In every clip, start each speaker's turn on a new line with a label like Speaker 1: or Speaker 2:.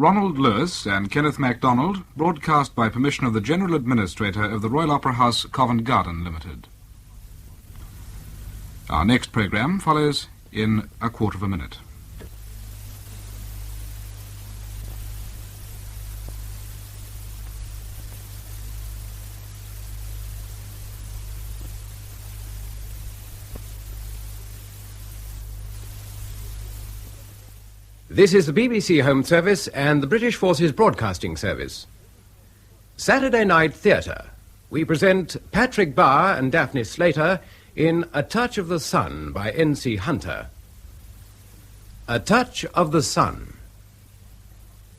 Speaker 1: Ronald Lewis and Kenneth MacDonald, broadcast by permission of the General Administrator of the Royal Opera House, Covent Garden Limited. Our next programme follows in a quarter of a minute.
Speaker 2: This is the BBC Home Service and the British Forces Broadcasting Service. Saturday Night Theatre. We present Patrick Barr and Daphne Slater in A Touch of the Sun by N.C. Hunter. A Touch of the Sun.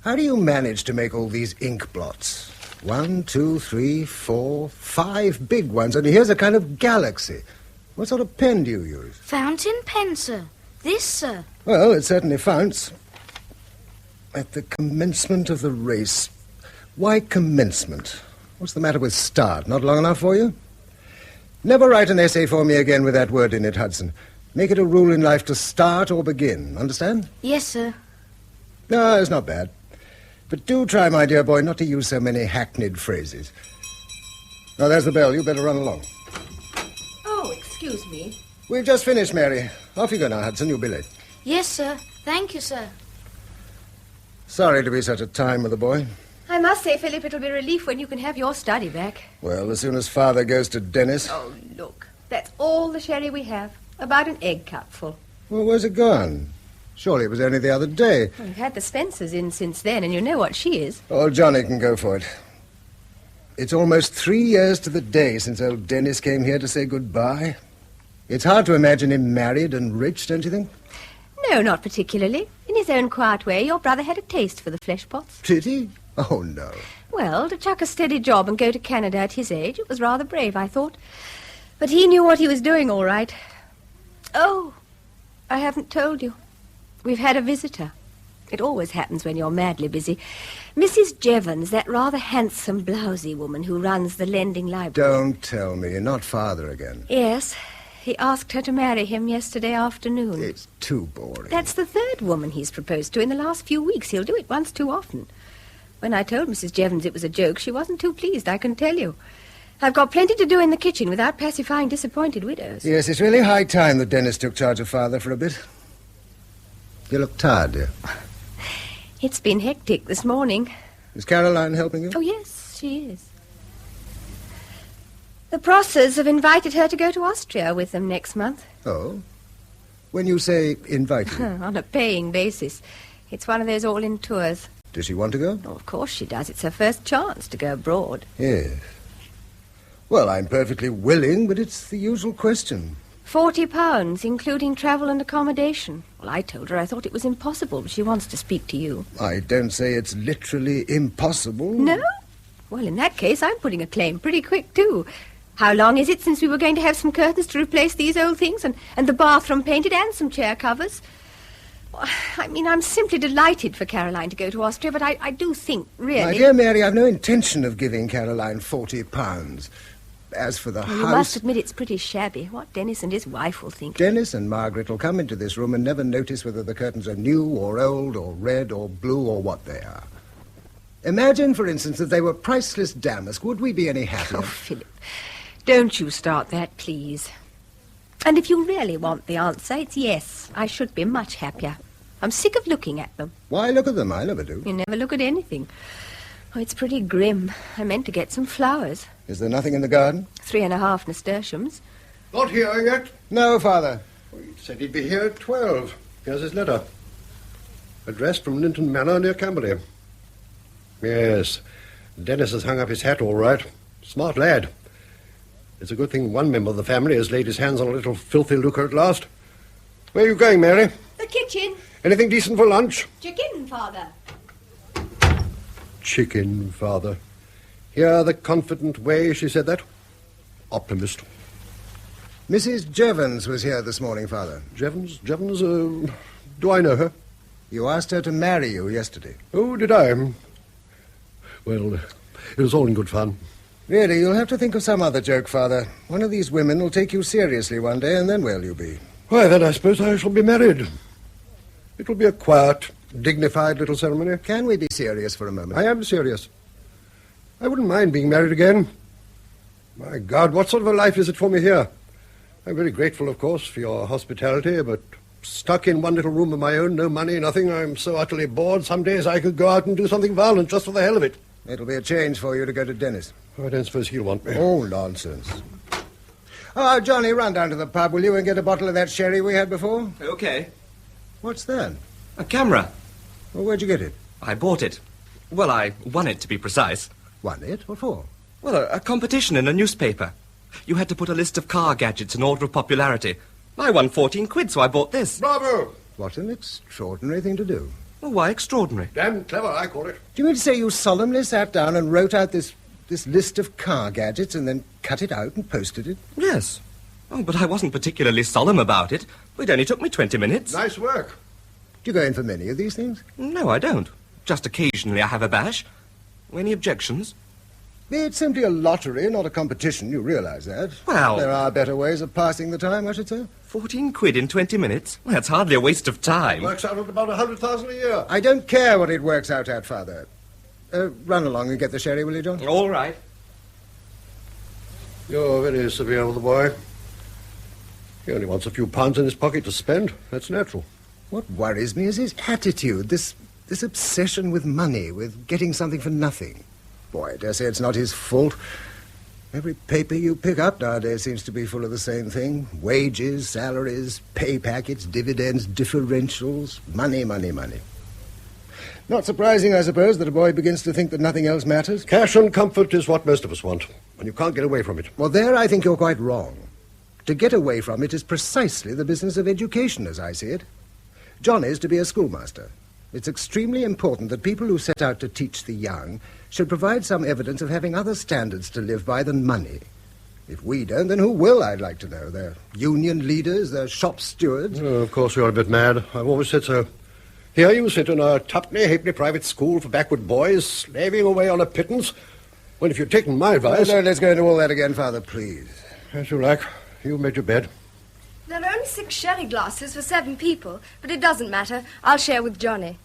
Speaker 3: How do you manage to make all these ink blots? 1, 2, 3, 4, 5 big ones, and here's a kind of galaxy. What sort of pen do you use?
Speaker 4: Fountain pen, sir. This, sir.
Speaker 3: Well, it certainly founts. At the commencement of the race. Why commencement? What's the matter with start? Not long enough for you? Never write an essay for me again with that word in it, Hudson. Make it a rule in life to start or begin. Understand?
Speaker 4: Yes, sir.
Speaker 3: No, it's not bad. But do try, my dear boy, not to use so many hackneyed phrases. Oh, there's the bell. You better run along.
Speaker 5: Oh, excuse me.
Speaker 3: We've just finished, Mary. Off you go now, Hudson. You'll be late.
Speaker 4: Yes, sir. Thank you, sir.
Speaker 3: Sorry to be such a time with the boy.
Speaker 5: I must say, Philip, it'll be a relief when you can have your study back.
Speaker 3: Well, as soon as Father goes to Dennis...
Speaker 5: Oh, look. That's all the sherry we have. About an egg cupful.
Speaker 3: Well, where's it gone? Surely it was only the other day.
Speaker 5: Well, we've had the Spencers in since then, and you know what she is.
Speaker 3: Old Johnny can go for it. It's almost 3 years to the day since old Dennis came here to say goodbye. It's hard to imagine him married and rich, don't you think?
Speaker 5: No, not particularly. In his own quiet way, your brother had a taste for the flesh pots.
Speaker 3: Did he? Oh, no.
Speaker 5: Well, to chuck a steady job and go to Canada at his age, it was rather brave, I thought. But he knew what he was doing, all right. Oh, I haven't told you. We've had a visitor. It always happens when you're madly busy. Mrs. Jevons, that rather handsome, blousy woman who runs the lending library.
Speaker 3: Don't tell me. You're not Father again.
Speaker 5: Yes. He asked her to marry him yesterday afternoon.
Speaker 3: It's too boring.
Speaker 5: That's the third woman he's proposed to in the last few weeks. He'll do it once too often. When I told Mrs. Jevons it was a joke, she wasn't too pleased, I can tell you. I've got plenty to do in the kitchen without pacifying disappointed widows.
Speaker 3: Yes, it's really high time that Dennis took charge of Father for a bit. You look tired, dear.
Speaker 5: It's been hectic this morning.
Speaker 3: Is Caroline helping you?
Speaker 5: Oh, yes, she is. The Prossers have invited her to go to Austria with them next month.
Speaker 3: Oh? When you say invited?
Speaker 5: On a paying basis. It's one of those all-in tours.
Speaker 3: Does she want to go?
Speaker 5: Oh, of course she does. It's her first chance to go abroad.
Speaker 3: Yes. Well, I'm perfectly willing, but it's the usual question.
Speaker 5: £40, including travel and accommodation. Well, I told her I thought it was impossible, but she wants to speak to you.
Speaker 3: I don't say it's literally impossible.
Speaker 5: No? Well, in that case, I'm putting a claim pretty quick, too. How long is it since we were going to have some curtains to replace these old things, and the bathroom painted, and some chair covers? I mean, I'm simply delighted for Caroline to go to Austria, but I do think, really...
Speaker 3: My dear Mary, I've no intention of giving Caroline £40. As for the house...
Speaker 5: You must admit it's pretty shabby. What Dennis and his wife will think.
Speaker 3: Dennis and Margaret will come into this room and never notice whether the curtains are new or old or red or blue or what they are. Imagine, for instance, that they were priceless damask. Would we be any happier?
Speaker 5: Oh, Philip, don't you start that, please. And if you really want the answer, it's yes. I should be much happier. I'm sick of looking at them.
Speaker 3: Why look at them? I never do.
Speaker 5: You never look at anything. Oh, it's pretty grim. I meant to get some flowers.
Speaker 3: Is there nothing in the garden?
Speaker 5: 3.5 nasturtiums.
Speaker 6: Not here yet?
Speaker 3: No, Father.
Speaker 6: Well, he said he'd be here at 12. Here's his letter. Addressed from Linton Manor near Camberley. Yes, Dennis has hung up his hat all right. Smart lad. It's a good thing one member of the family has laid his hands on a little filthy lucre at last. Where are you going, Mary?
Speaker 5: The kitchen.
Speaker 6: Anything decent for lunch?
Speaker 5: Chicken, Father.
Speaker 6: Chicken, Father. Hear the confident way she said that? Optimist.
Speaker 3: Mrs. Jevons was here this morning, Father.
Speaker 6: Jevons? Do I know her?
Speaker 3: You asked her to marry you yesterday.
Speaker 6: Oh, did I? Well, it was all in good fun.
Speaker 3: Really, you'll have to think of some other joke, Father. One of these women will take you seriously one day, and then where'll you be?
Speaker 6: Why, then I suppose I shall be married. It'll be a quiet, dignified little ceremony.
Speaker 3: Can we be serious for a moment?
Speaker 6: I am serious. I wouldn't mind being married again. My God, what sort of a life is it for me here? I'm very grateful, of course, for your hospitality, but stuck in one little room of my own, no money, nothing, I'm so utterly bored. Some days I could go out and do something violent just for the hell of it.
Speaker 3: It'll be a change for you to go to Dennis.
Speaker 6: I don't suppose he'll want me.
Speaker 3: Oh, nonsense. Oh, Johnny, run down to the pub, will you, and get a bottle of that sherry we had before?
Speaker 7: Okay.
Speaker 3: What's that?
Speaker 7: A camera.
Speaker 3: Well, where'd you get it?
Speaker 7: I bought it. Well, I won it, to be precise.
Speaker 3: Won it? What for?
Speaker 7: Well, a competition in a newspaper. You had to put a list of car gadgets in order of popularity. I won 14 quid, so I bought this.
Speaker 6: Bravo!
Speaker 3: What an extraordinary thing to do.
Speaker 7: Well, why extraordinary?
Speaker 6: Damn clever, I call it.
Speaker 3: Do you mean to say you solemnly sat down and wrote out this list of car gadgets and then cut it out and posted it?
Speaker 7: Yes. Oh, but I wasn't particularly solemn about it. It only took me 20 minutes.
Speaker 6: Nice work.
Speaker 3: Do you go in for many of these things?
Speaker 7: No, I don't. Just occasionally I have a bash. Any objections?
Speaker 3: It's simply a lottery, not a competition. You realize that.
Speaker 7: Well...
Speaker 3: There are better ways of passing the time, I should say.
Speaker 7: 14 quid in 20 minutes? That's hardly a waste of time.
Speaker 6: Works out at about 100,000 a year.
Speaker 3: I don't care what it works out at, Father. Run along and get the sherry, will you, John?
Speaker 7: All right.
Speaker 6: You're very severe with the boy. He only wants a few pounds in his pocket to spend. That's natural.
Speaker 3: What worries me is his attitude, this obsession with money, with getting something for nothing. Boy, I dare say it's not his fault. Every paper you pick up nowadays seems to be full of the same thing. Wages, salaries, pay packets, dividends, differentials, money, money, money. Not surprising, I suppose, that a boy begins to think that nothing else matters.
Speaker 6: Cash and comfort is what most of us want, and you can't get away from it.
Speaker 3: Well, there I think you're quite wrong. To get away from it is precisely the business of education, as I see it. John is to be a schoolmaster. It's extremely important that people who set out to teach the young should provide some evidence of having other standards to live by than money. If we don't, then who will, I'd like to know? They're union leaders, they're shop stewards.
Speaker 6: Oh, of course you're a bit mad. I've always said so. Here you sit in a tuppenny halfpenny private school for backward boys, slaving away on a pittance, when if you'd taken my advice...
Speaker 3: No, let's go into all that again, Father, please.
Speaker 6: As you like. You've made your bed.
Speaker 5: There are only 6 sherry glasses for 7 people, but it doesn't matter. I'll share with Johnny.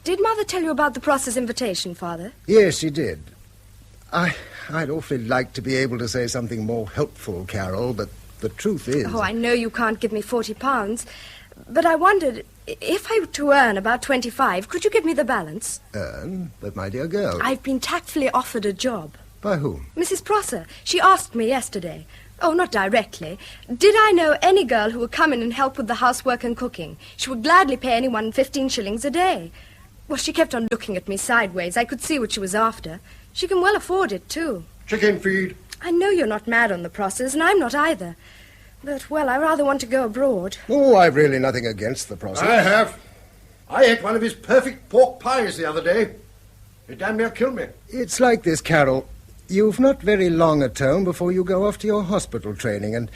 Speaker 5: Did Mother tell you about the Prosser's invitation, Father?
Speaker 3: Yes, she did. I'd awfully like to be able to say something more helpful, Carol, but the truth is...
Speaker 5: Oh, I know you can't give me £40, but I wondered, if I were to earn about 25, could you give me the balance?
Speaker 3: Earn? But, my dear girl...
Speaker 5: I've been tactfully offered a job.
Speaker 3: By whom?
Speaker 5: Mrs. Prosser. She asked me yesterday. Oh, not directly. Did I know any girl who would come in and help with the housework and cooking? She would gladly pay anyone 15 shillings a day. Well, she kept on looking at me sideways. I could see what she was after. She can well afford it, too.
Speaker 6: Chicken feed.
Speaker 5: I know you're not mad on the Prossers, and I'm not either. But, well, I rather want to go abroad.
Speaker 3: Oh, I've really nothing against the Prossers.
Speaker 6: I have. I ate one of his perfect pork pies the other day. It damn near killed me.
Speaker 3: It's like this, Carol. You've not very long at home before you go off to your hospital training, and,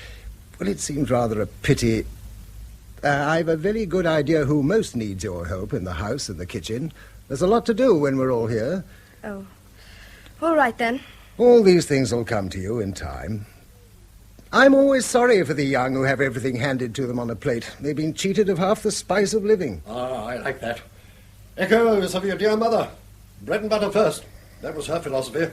Speaker 3: well, it seems rather a pity. I've a very good idea who most needs your help in the house and the kitchen. There's a lot to do when we're all here.
Speaker 5: Oh. All right, then.
Speaker 3: All these things will come to you in time. I'm always sorry for the young who have everything handed to them on a plate. They've been cheated of half the spice of living.
Speaker 6: Ah, I like that. Echoes of your dear mother. Bread and butter first. That was her philosophy.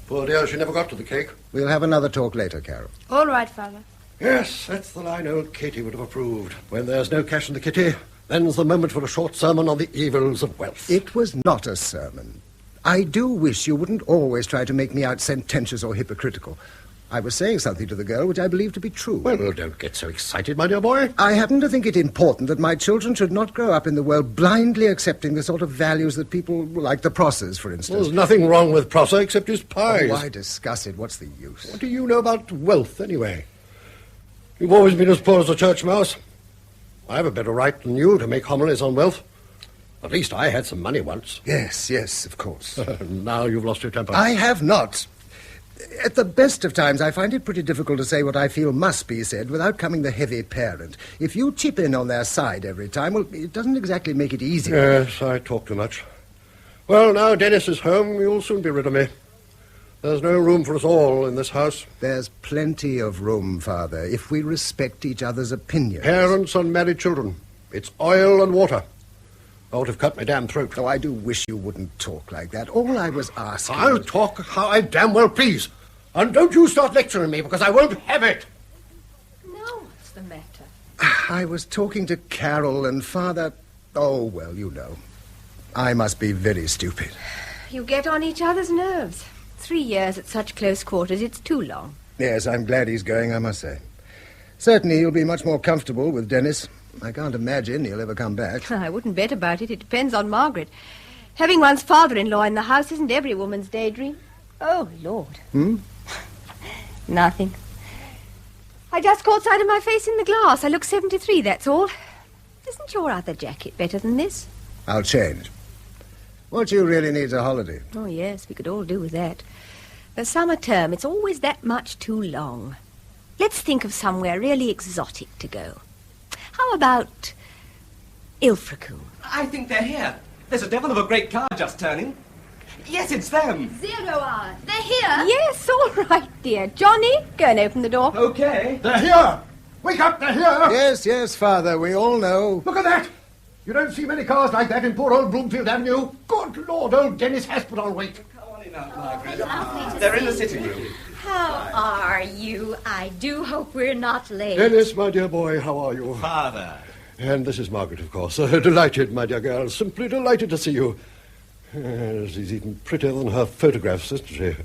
Speaker 6: Poor dear, she never got to the cake.
Speaker 3: We'll have another talk later, Carol.
Speaker 5: All right, Father.
Speaker 6: Yes, that's the line old Katie would have approved. When there's no cash in the kitty, then's the moment for a short sermon on the evils of wealth.
Speaker 3: It was not a sermon. I do wish you wouldn't always try to make me out sententious or hypocritical. I was saying something to the girl which I believe to be true.
Speaker 6: Well, don't get so excited, my dear boy.
Speaker 3: I happen to think it important that my children should not grow up in the world blindly accepting the sort of values that people like the Prossers, for instance.
Speaker 6: There's nothing wrong with Prosser except his pies.
Speaker 3: Why discuss it? What's the use?
Speaker 6: What do you know about wealth, anyway? You've always been as poor as a church mouse. I have a better right than you to make homilies on wealth. At least I had some money once.
Speaker 3: Yes, of course.
Speaker 6: Now you've lost your temper.
Speaker 3: I have not. At the best of times, I find it pretty difficult to say what I feel must be said without coming the heavy parent. If you chip in on their side every time, well, it doesn't exactly make it easy.
Speaker 6: Yes, I talk too much. Well, now Dennis is home, you'll soon be rid of me. There's no room for us all in this house.
Speaker 3: There's plenty of room, Father, if we respect each other's opinions.
Speaker 6: Parents and married children. It's oil and water. I ought to have cut my damn throat.
Speaker 3: Oh, I do wish you wouldn't talk like that. All I was asking...
Speaker 6: I'll talk how I damn well please. And don't you start lecturing me, because I won't have it.
Speaker 5: No, what's the matter?
Speaker 3: I was talking to Carol and Father... Oh, well, you know. I must be very stupid.
Speaker 5: You get on each other's nerves. 3 years at such close quarters, it's too long.
Speaker 3: Yes, I'm glad he's going, I must say. Certainly he'll be much more comfortable with Dennis. I can't imagine he'll ever come back.
Speaker 5: I wouldn't bet about it. It depends on Margaret. Having one's father-in-law in the house isn't every woman's daydream. Oh, Lord. Nothing. I just caught sight of my face in the glass. I look 73, that's all. Isn't your other jacket better than this?
Speaker 3: I'll change. What you really need's a holiday.
Speaker 5: Oh, yes, we could all do with that. The summer term, it's always that much too long. Let's think of somewhere really exotic to go. How about Ilfracombe?
Speaker 7: I think they're here. There's a devil of a great car just turning. Yes, it's them.
Speaker 4: 0 hour. They're here.
Speaker 5: Yes, all right, dear. Johnny, go and open the door.
Speaker 7: Okay.
Speaker 6: They're here. Wake up, they're here.
Speaker 3: Yes, yes, Father, we all know.
Speaker 6: Look at that. You don't see many cars like that in poor old Bloomfield Avenue. Good Lord, old Dennis has put on weight.
Speaker 7: Come on in, Aunt Margaret. They're in the sitting room.
Speaker 8: How are you? I do hope we're not late.
Speaker 6: Dennis, my dear boy, how are you?
Speaker 7: Father.
Speaker 6: And this is Margaret, of course. Delighted, my dear girl. Simply delighted to see you. She's even prettier than her photographs, isn't she?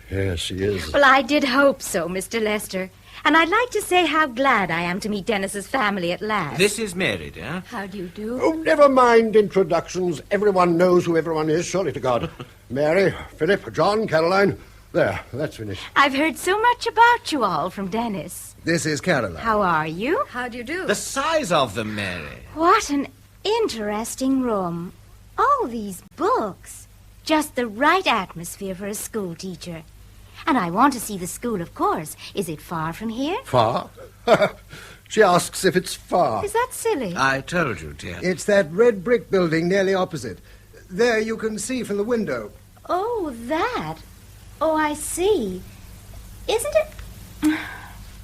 Speaker 6: Yes, she is.
Speaker 8: Well, I did hope so, Mr. Lester. And I'd like to say how glad I am to meet Dennis's family at last.
Speaker 9: This is Mary, dear.
Speaker 8: How do you do?
Speaker 6: Oh, never mind introductions. Everyone knows who everyone is, surely to God. Mary, Philip, John, Caroline. There, that's finished.
Speaker 8: I've heard so much about you all from Dennis.
Speaker 3: This is Caroline.
Speaker 8: How are you?
Speaker 4: How do you do?
Speaker 9: The size of them, Mary.
Speaker 8: What an interesting room. All these books. Just the right atmosphere for a school teacher. And I want to see the school, of course. Is it far from here?
Speaker 6: Far? She asks if it's far.
Speaker 8: Is that silly?
Speaker 9: I told you, dear.
Speaker 3: It's that red brick building nearly opposite. There you can see from the window.
Speaker 8: Oh, that. Oh, I see. Isn't it...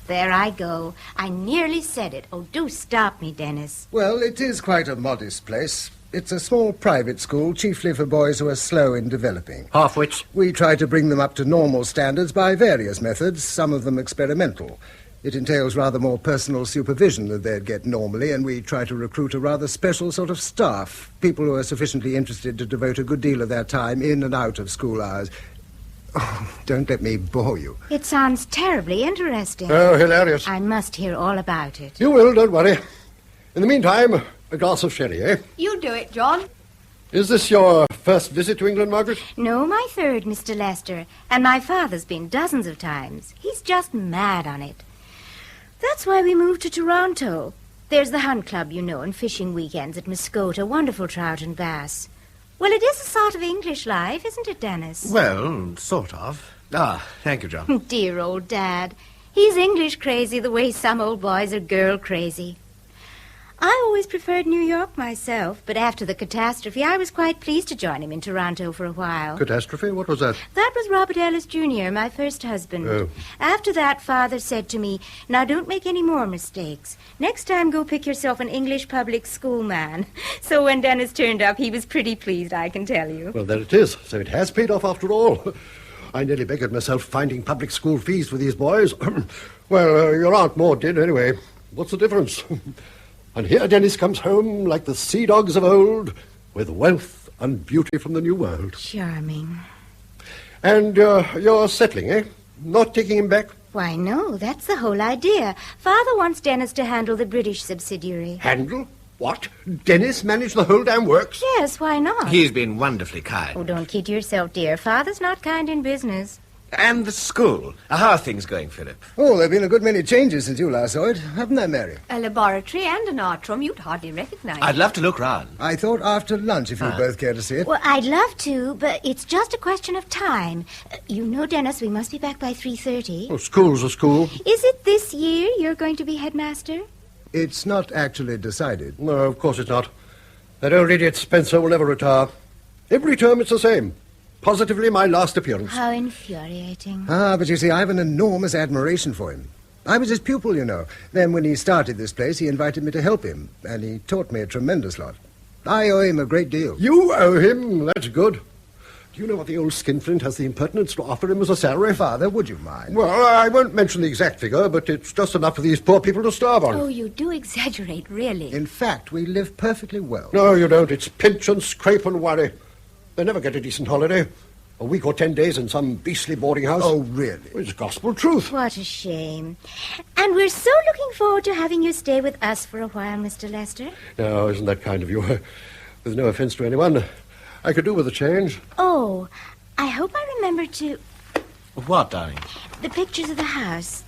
Speaker 8: There I go. I nearly said it. Oh, do stop me, Dennis.
Speaker 3: Well, it is quite a modest place. It's a small private school, chiefly for boys who are slow in developing.
Speaker 9: Half-wits.
Speaker 3: We try to bring them up to normal standards by various methods, some of them experimental. It entails rather more personal supervision than they'd get normally, and we try to recruit a rather special sort of staff, people who are sufficiently interested to devote a good deal of their time in and out of school hours. Oh, don't let me bore you.
Speaker 8: It sounds terribly interesting.
Speaker 6: Oh, hilarious.
Speaker 8: I must hear all about it.
Speaker 6: You will, don't worry. In the meantime, a glass of sherry, eh?
Speaker 5: You do it, John.
Speaker 6: Is this your first visit to England, Margaret?
Speaker 8: No, my third, Mr. Lester. And my father's been dozens of times. He's just mad on it. That's why we moved to Toronto. There's the hunt club, you know, and fishing weekends at Muskota. Wonderful trout and bass. Well, it is a sort of English life, isn't it, Dennis?
Speaker 9: Well, sort of. Ah, thank you, John.
Speaker 8: Dear old Dad. He's English crazy the way some old boys are girl crazy. I always preferred New York myself, but after the catastrophe, I was quite pleased to join him in Toronto for a while.
Speaker 6: Catastrophe? What was that?
Speaker 8: That was Robert Ellis Jr., my first husband.
Speaker 6: Oh.
Speaker 8: After that, Father said to me, now don't make any more mistakes. Next time, go pick yourself an English public school man. So when Dennis turned up, he was pretty pleased, I can tell you.
Speaker 6: Well, there it is. So it has paid off after all. I nearly beggared myself finding public school fees for these boys. Well, your Aunt Maud did anyway. What's the difference? And here Dennis comes home like the sea dogs of old, with wealth and beauty from the New World.
Speaker 8: Charming.
Speaker 6: And you're settling, eh? Not taking him back?
Speaker 8: Why, no, that's the whole idea. Father wants Dennis to handle the British subsidiary.
Speaker 6: Handle? What? Dennis manage the whole damn works?
Speaker 8: Yes, why not?
Speaker 9: He's been wonderfully kind.
Speaker 8: Oh, don't kid yourself, dear. Father's not kind in business.
Speaker 9: And the school. How are things going, Philip?
Speaker 3: Oh, there have been a good many changes since you last saw it, haven't there, Mary?
Speaker 5: A laboratory and an art room you'd hardly recognize.
Speaker 9: I'd love to look round.
Speaker 3: I thought after lunch, if you'd both care to see it.
Speaker 8: Well, I'd love to, but it's just a question of time. You know, Dennis, we must be back by 3:30.
Speaker 6: Oh, school's a school.
Speaker 8: Is it this year you're going to be headmaster?
Speaker 3: It's not actually decided.
Speaker 6: No, of course it's not. That old idiot Spencer will never retire. Every term it's the same. Positively my last appearance.
Speaker 8: How infuriating.
Speaker 3: Ah, but you see, I have an enormous admiration for him. I was his pupil, you know. Then when he started this place, he invited me to help him, and he taught me a tremendous lot. I owe him a great deal.
Speaker 6: You owe him? That's good. Do you know what the old skinflint has the impertinence to offer him as a salary?
Speaker 3: Father, would you mind?
Speaker 6: Well, I won't mention the exact figure, but it's just enough for these poor people to starve on.
Speaker 8: Oh, you do exaggerate, really.
Speaker 3: In fact, we live perfectly well.
Speaker 6: No, you don't. It's pinch and scrape and worry. They never get a decent holiday. A week or 10 days in some beastly boarding house.
Speaker 3: Oh, really?
Speaker 6: It's gospel truth.
Speaker 8: What a shame. And we're so looking forward to having you stay with us for a while, Mr. Lester.
Speaker 6: No, isn't that kind of you? With no offence to anyone, I could do with a change.
Speaker 8: Oh, I hope I remember to...
Speaker 9: What, darling?
Speaker 8: The pictures of the house.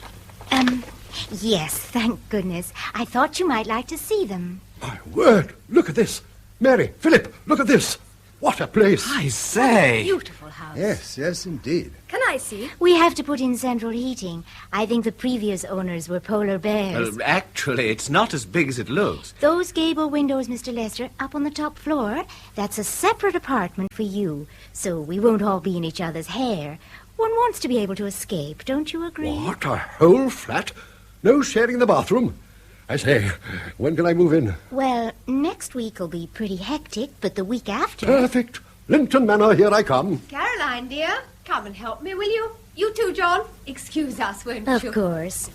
Speaker 8: Yes, thank goodness. I thought you might like to see them.
Speaker 6: My word, look at this. Mary, Philip, look at this. What a place.
Speaker 7: I say.
Speaker 8: Beautiful house.
Speaker 3: Yes, indeed.
Speaker 5: Can I see?
Speaker 8: We have to put in central heating. I think the previous owners were polar bears.
Speaker 9: Well, actually, it's not as big as it looks.
Speaker 8: Those gable windows, Mr. Lester, up on the top floor, that's a separate apartment for you, so we won't all be in each other's hair. One wants to be able to escape, don't you agree?
Speaker 6: What, a whole flat? No sharing the bathroom? I say, when can I move in?
Speaker 8: Well, next week will be pretty hectic, but the week after...
Speaker 6: Perfect. Linton Manor, here I come.
Speaker 5: Caroline, dear, come and help me, will you? You too, John. Excuse us, won't you?
Speaker 8: Of course.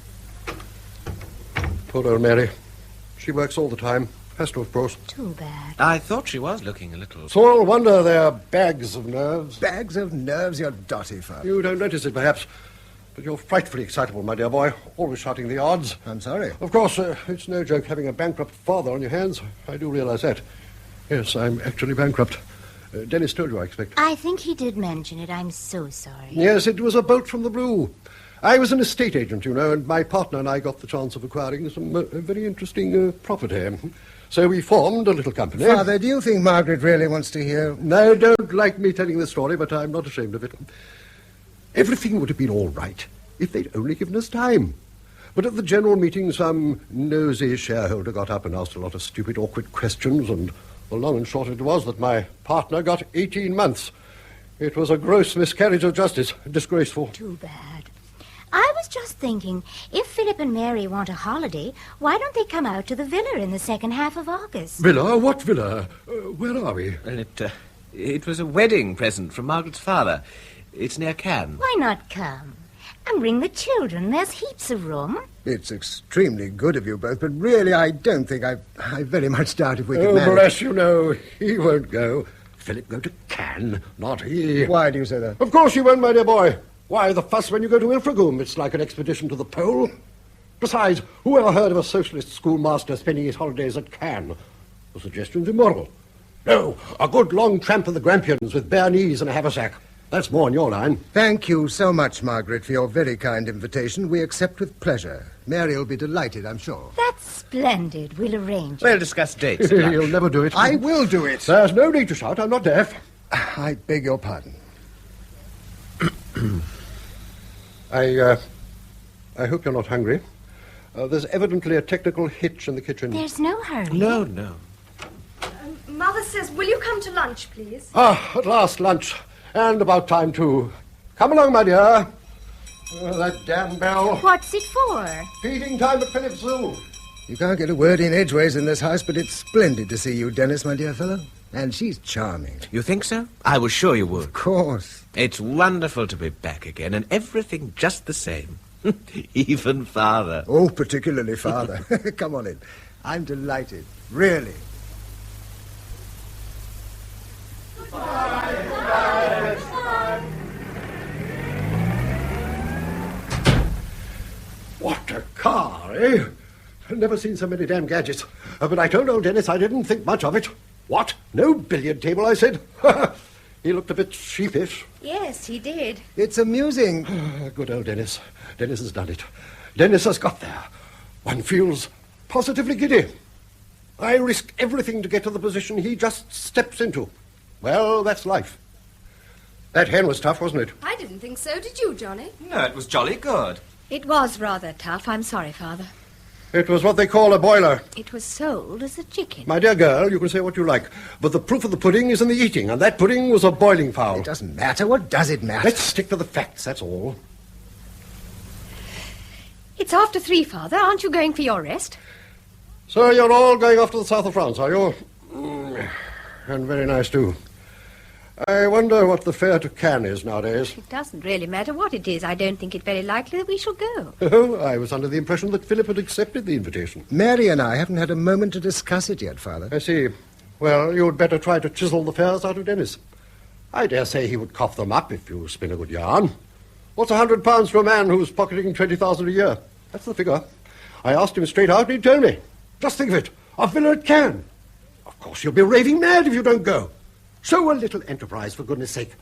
Speaker 6: Poor old Mary. She works all the time. Has to, of course.
Speaker 8: Too bad.
Speaker 9: I thought she was looking a little...
Speaker 6: Small wonder they're bags of nerves.
Speaker 3: Bags of nerves, you're dotty, Father.
Speaker 6: You don't notice it, perhaps, but you're frightfully excitable, my dear boy. Always shouting the odds.
Speaker 3: I'm sorry.
Speaker 6: Of course, it's no joke having a bankrupt father on your hands. I do realize that. Yes, I'm actually bankrupt. Dennis told you, I expect.
Speaker 8: I think he did mention it. I'm so sorry.
Speaker 6: Yes, it was a bolt from the blue. I was an estate agent, you know, and my partner and I got the chance of acquiring some very interesting property. So we formed a little company.
Speaker 3: Father, do you think Margaret really wants to hear?
Speaker 6: I don't like me telling the story, but I'm not ashamed of it. Everything would have been all right if they'd only given us time. But at the general meeting, some nosy shareholder got up and asked a lot of stupid, awkward questions, and the long and short of it was that my partner got 18 months. It was a gross miscarriage of justice. Disgraceful.
Speaker 8: Too bad. I was just thinking, if Philip and Mary want a holiday, why don't they come out to the villa in the second half of August?
Speaker 6: Villa? What villa? Where are we?
Speaker 9: Well, it was a wedding present from Margaret's father. It's near Cannes.
Speaker 8: Why not come? And bring the children. There's heaps of room.
Speaker 3: It's extremely good of you both, but really I don't think I very much doubt if we could
Speaker 6: Oh,
Speaker 3: manage.
Speaker 6: bless you, no. He won't go. Philip go to Cannes, not he.
Speaker 3: Why do you say that?
Speaker 6: Of course you won't, my dear boy. Why the fuss when you go to Ilfragum? It's like an expedition to the pole. Besides, who ever heard of a socialist schoolmaster spending his holidays at Cannes? The suggestion's immoral. No, a good long tramp of the Grampians with bare knees and a haversack. That's more in your line.
Speaker 3: Thank you so much, Margaret, for your very kind invitation. We accept with pleasure. Mary will be delighted, I'm sure.
Speaker 8: That's splendid. We'll arrange it.
Speaker 9: We'll discuss dates at lunch.
Speaker 6: You'll never do it.
Speaker 3: I will do it.
Speaker 6: There's no need to shout. I'm not deaf.
Speaker 3: I beg your pardon.
Speaker 6: I hope you're not hungry. There's evidently a technical hitch in the kitchen.
Speaker 8: There's no hurry.
Speaker 9: No.
Speaker 5: Mother says, will you come to lunch, please?
Speaker 6: Ah, at last, lunch. And about time, too. Come along, my dear. That damn bell.
Speaker 8: What's it for?
Speaker 6: Feeding time at Philip's Zoo.
Speaker 3: You can't get a word in edgeways in this house, but it's splendid to see you, Dennis, my dear fellow. And she's charming.
Speaker 9: You think so? I was sure you would.
Speaker 3: Of course.
Speaker 9: It's wonderful to be back again, and everything just the same. Even Father.
Speaker 3: Oh, particularly Father. Come on in. I'm delighted. Really.
Speaker 6: What a car, eh? I've never seen so many damn gadgets. But I told old Dennis I didn't think much of it. What? No billiard table, I said. He looked a bit sheepish.
Speaker 5: Yes, he did.
Speaker 3: It's amusing.
Speaker 6: Good old Dennis. Dennis has done it. Dennis has got there. One feels positively giddy. I risk everything to get to the position he just steps into. Well, that's life. That hen was tough, wasn't it?
Speaker 5: I didn't think so. Did you, Johnny?
Speaker 7: No, it was jolly good.
Speaker 5: It was rather tough. I'm sorry, Father.
Speaker 6: It was what they call a boiler.
Speaker 5: It was sold as a chicken.
Speaker 6: My dear girl, you can say what you like, but the proof of the pudding is in the eating, and that pudding was a boiling fowl.
Speaker 3: It doesn't matter. What does it matter?
Speaker 6: Let's stick to the facts, that's all.
Speaker 5: It's after 3, Father. Aren't you going for your rest?
Speaker 6: So you're all going off to the south of France, are you? And very nice, too. I wonder what the fare to Cannes is nowadays.
Speaker 5: It doesn't really matter what it is. I don't think it very likely that we shall go.
Speaker 6: Oh, I was under the impression that Philip had accepted the invitation.
Speaker 3: Mary and I haven't had a moment to discuss it yet, Father.
Speaker 6: I see. Well, you'd better try to chisel the fares out of Dennis. I dare say he would cough them up if you spin a good yarn. What's £100 for a man who's pocketing 20,000 a year? That's the figure. I asked him straight out and he told me. Just think of it. A villa at Cannes. Of course, you'll be raving mad if you don't go. Show a little enterprise, for goodness sake.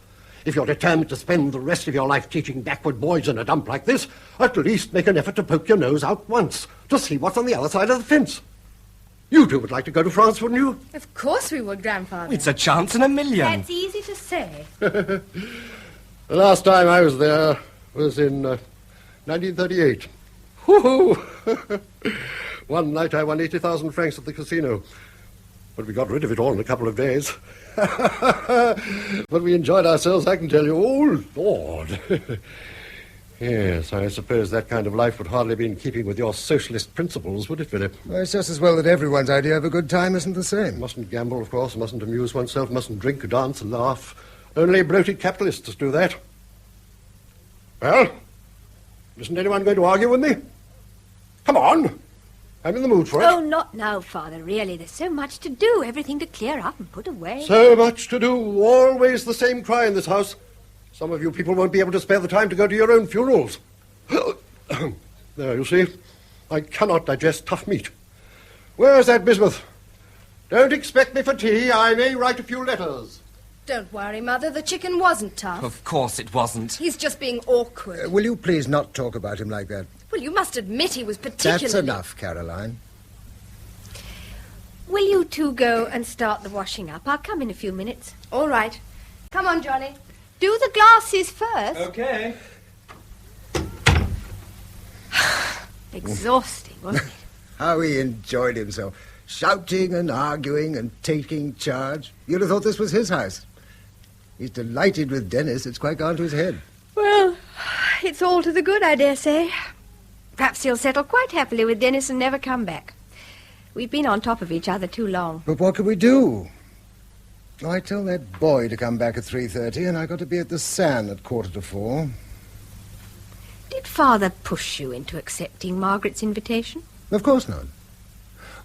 Speaker 6: If you're determined to spend the rest of your life teaching backward boys in a dump like this, at least make an effort to poke your nose out once, to see what's on the other side of the fence. You two would like to go to France, wouldn't you?
Speaker 5: Of course we would, Grandfather.
Speaker 7: It's a chance in a million.
Speaker 5: That's easy to say.
Speaker 6: The last time I was there was in 1938. Woo-hoo! One night I won 80,000 francs at the casino. But we got rid of it all in a couple of days. But we enjoyed ourselves, I can tell you. Oh, Lord. Yes, I suppose that kind of life would hardly be in keeping with your socialist principles, would it, Philip?
Speaker 3: Well, it's just as well that everyone's idea of a good time isn't the same.
Speaker 6: Mustn't gamble, of course, mustn't amuse oneself, mustn't drink, dance, and laugh. Only bloated capitalists do that. Well, isn't anyone going to argue with me? Come on. I'm in the mood for it.
Speaker 5: Oh, not now, Father, really. There's so much to do, everything to clear up and put away.
Speaker 6: So much to do. Always the same cry in this house. Some of you people won't be able to spare the time to go to your own funerals. There, you see. I cannot digest tough meat. Where's that bismuth? Don't expect me for tea. I may write a few letters.
Speaker 10: Don't worry, Mother. The chicken wasn't tough.
Speaker 7: Of course it wasn't.
Speaker 10: He's just being awkward.
Speaker 3: Will you please not talk about him like that?
Speaker 10: Well, you must admit he was particularly...
Speaker 3: That's enough, Caroline.
Speaker 5: Will you two go and start the washing up? I'll come in a few minutes.
Speaker 10: All right. Come on, Johnny.
Speaker 5: Do the glasses first.
Speaker 7: Okay.
Speaker 5: Exhausting, wasn't it?
Speaker 3: How he enjoyed himself, shouting and arguing and taking charge. You'd have thought this was his house. He's delighted with Dennis. It's quite gone to his head.
Speaker 5: Well, it's all to the good, I dare say. Perhaps he'll settle quite happily with Dennis and never come back. We've been on top of each other too long.
Speaker 3: But what could we do? I tell that boy to come back at 3:30, and I got to be at the San at 3:45.
Speaker 5: Did Father push you into accepting Margaret's invitation?
Speaker 3: Of course not.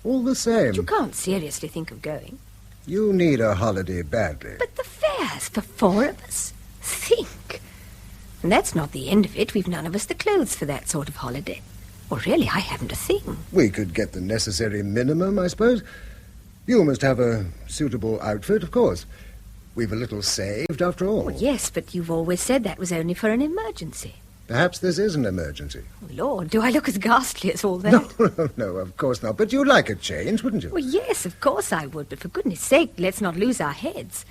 Speaker 3: All the same.
Speaker 5: But you can't seriously think of going.
Speaker 3: You need a holiday badly.
Speaker 5: But the fares for 4 of us. Think. And that's not the end of it. We've none of us the clothes for that sort of holiday. Well, really, I haven't a thing.
Speaker 3: We could get the necessary minimum, I suppose. You must have a suitable outfit, of course. We've a little saved, after all.
Speaker 5: Well, yes, but you've always said that was only for an emergency.
Speaker 3: Perhaps this is an emergency.
Speaker 5: Oh, Lord, do I look as ghastly as all that?
Speaker 3: No, of course not. But you'd like a change, wouldn't you?
Speaker 5: Well, yes, of course I would, but for goodness sake, let's not lose our heads.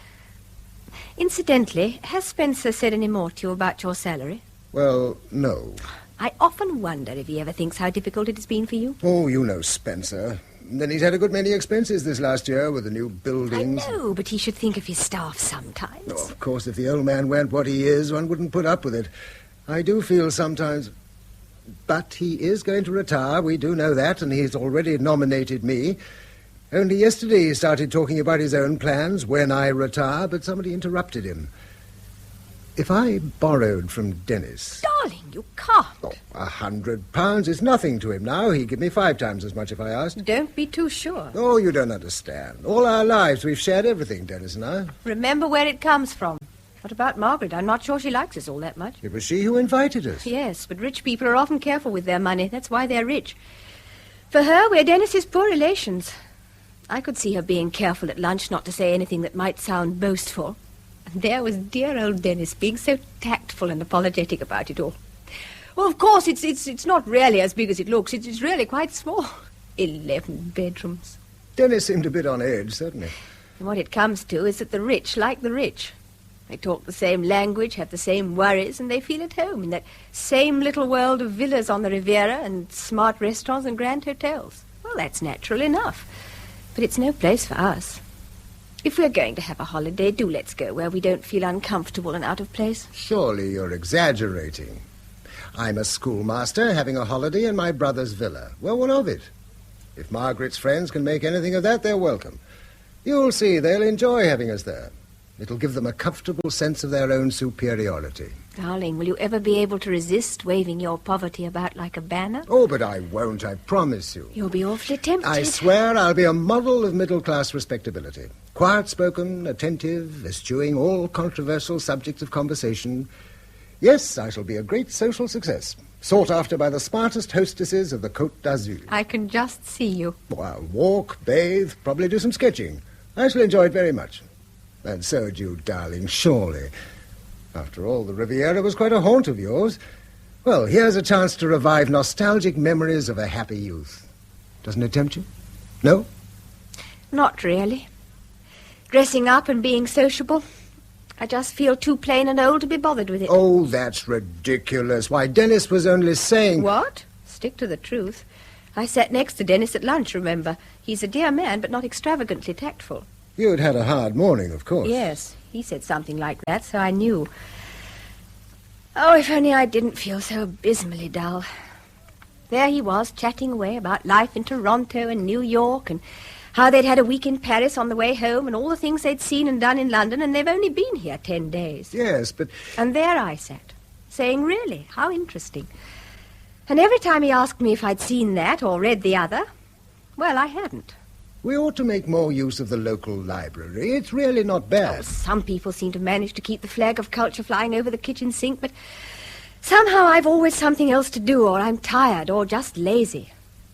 Speaker 5: Incidentally, has Spencer said any more to you about your salary?
Speaker 3: Well, no.
Speaker 5: I often wonder if he ever thinks how difficult it has been for you.
Speaker 3: Oh, you know Spencer. Then he's had a good many expenses this last year with the new buildings.
Speaker 5: I know, but he should think of his staff sometimes.
Speaker 3: Oh, of course, if the old man weren't what he is, one wouldn't put up with it. I do feel sometimes... But he is going to retire, we do know that, and he's already nominated me. Only yesterday he started talking about his own plans when I retire, but somebody interrupted him. If I borrowed from Dennis...
Speaker 5: Darling, you can't.
Speaker 3: Oh, £100 is nothing to him now. He'd give me 5 times as much if I asked.
Speaker 5: Don't be too sure.
Speaker 3: Oh, you don't understand. All our lives we've shared everything, Dennis and I.
Speaker 5: Remember where it comes from. What about Margaret? I'm not sure she likes us all that much.
Speaker 3: It was she who invited us.
Speaker 5: Yes, but rich people are often careful with their money. That's why they're rich. For her, we're Dennis's poor relations. I could see her being careful at lunch not to say anything that might sound boastful. And there was dear old Dennis being so tactful and apologetic about it all. Well, of course, it's not really as big as it looks. It's really quite small. 11 bedrooms.
Speaker 3: Dennis seemed a bit on edge, certainly.
Speaker 5: And what it comes to is that the rich like the rich. They talk the same language, have the same worries, and they feel at home in that same little world of villas on the Riviera and smart restaurants and grand hotels. Well, that's natural enough. But it's no place for us. If we're going to have a holiday, do let's go where we don't feel uncomfortable and out of place.
Speaker 3: Surely you're exaggerating. I'm a schoolmaster having a holiday in my brother's villa. Well, what of it? If Margaret's friends can make anything of that, they're welcome. You'll see they'll enjoy having us there. It'll give them a comfortable sense of their own superiority.
Speaker 5: Darling, will you ever be able to resist waving your poverty about like a banner?
Speaker 3: Oh, but I won't, I promise you.
Speaker 5: You'll be awfully tempted.
Speaker 3: I swear I'll be a model of middle-class respectability. Quiet-spoken, attentive, eschewing all controversial subjects of conversation. Yes, I shall be a great social success, sought after by the smartest hostesses of the Côte d'Azur.
Speaker 5: I can just see you.
Speaker 3: Oh, I'll walk, bathe, probably do some sketching. I shall enjoy it very much. And so do you, darling, surely. After all, the Riviera was quite a haunt of yours. Well, here's a chance to revive nostalgic memories of a happy youth. Doesn't it tempt you? No?
Speaker 5: Not really. Dressing up and being sociable. I just feel too plain and old to be bothered with it.
Speaker 3: Oh, that's ridiculous. Why, Dennis was only saying...
Speaker 5: What? Stick to the truth. I sat next to Dennis at lunch, remember. He's a dear man, but not extravagantly tactful.
Speaker 3: You'd had a hard morning, of course.
Speaker 5: Yes, he said something like that, so I knew. Oh, if only I didn't feel so abysmally dull. There he was, chatting away about life in Toronto and New York, and how they'd had a week in Paris on the way home, and all the things they'd seen and done in London, and they've only been here 10 days.
Speaker 3: Yes, but...
Speaker 5: And there I sat, saying, really, how interesting. And every time he asked me if I'd seen that or read the other, well, I hadn't.
Speaker 3: We ought to make more use of the local library. It's really not bad.
Speaker 5: Oh, some people seem to manage to keep the flag of culture flying over the kitchen sink, but somehow I've always something else to do, or I'm tired, or just lazy.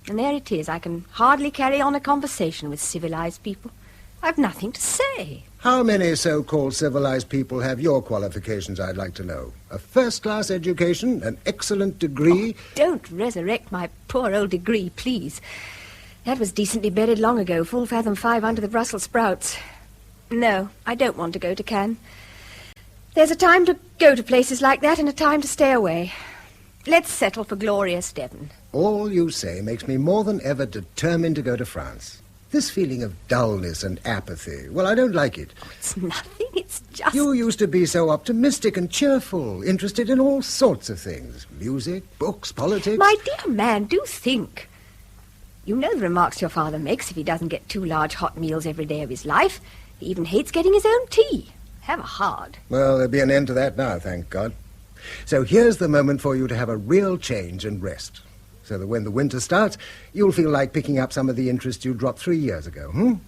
Speaker 5: And there it is. I can hardly carry on a conversation with civilized people. I've nothing to say.
Speaker 3: How many so-called civilized people have your qualifications, I'd like to know? A first-class education, an excellent degree...
Speaker 5: Oh, don't resurrect my poor old degree, please. That was decently buried long ago, full fathom 5 under the Brussels sprouts. No, I don't want to go to Cannes. There's a time to go to places like that and a time to stay away. Let's settle for glorious Devon.
Speaker 3: All you say makes me more than ever determined to go to France. This feeling of dullness and apathy, well, I don't like it.
Speaker 5: Oh, it's nothing, it's just...
Speaker 3: You used to be so optimistic and cheerful, interested in all sorts of things. Music, books, politics...
Speaker 5: My dear man, do think. You know the remarks your father makes if he doesn't get 2 large hot meals every day of his life. He even hates getting his own tea. Have a heart.
Speaker 3: Well, there'll be an end to that now, thank God. So here's the moment for you to have a real change and rest. So that when the winter starts, you'll feel like picking up some of the interest you dropped 3 years ago,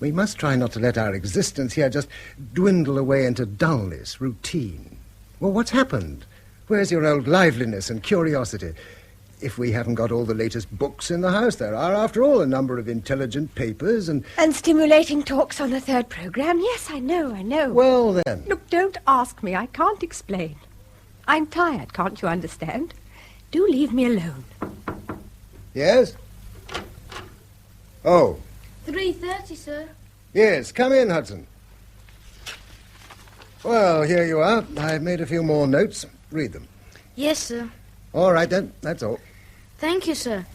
Speaker 3: We must try not to let our existence here just dwindle away into dullness, routine. Well, what's happened? Where's your old liveliness and curiosity? If we haven't got all the latest books in the house, there are, after all, a number of intelligent papers and...
Speaker 5: And stimulating talks on the 3rd programme. Yes, I know.
Speaker 3: Well, then...
Speaker 5: Look, don't ask me. I can't explain. I'm tired, can't you understand? Do leave me alone.
Speaker 3: Yes? Oh.
Speaker 4: 3:30, sir.
Speaker 3: Yes, come in, Hudson. Well, here you are. I've made a few more notes. Read them.
Speaker 4: Yes, sir.
Speaker 3: All right, then. That's all.
Speaker 4: Thank you, sir.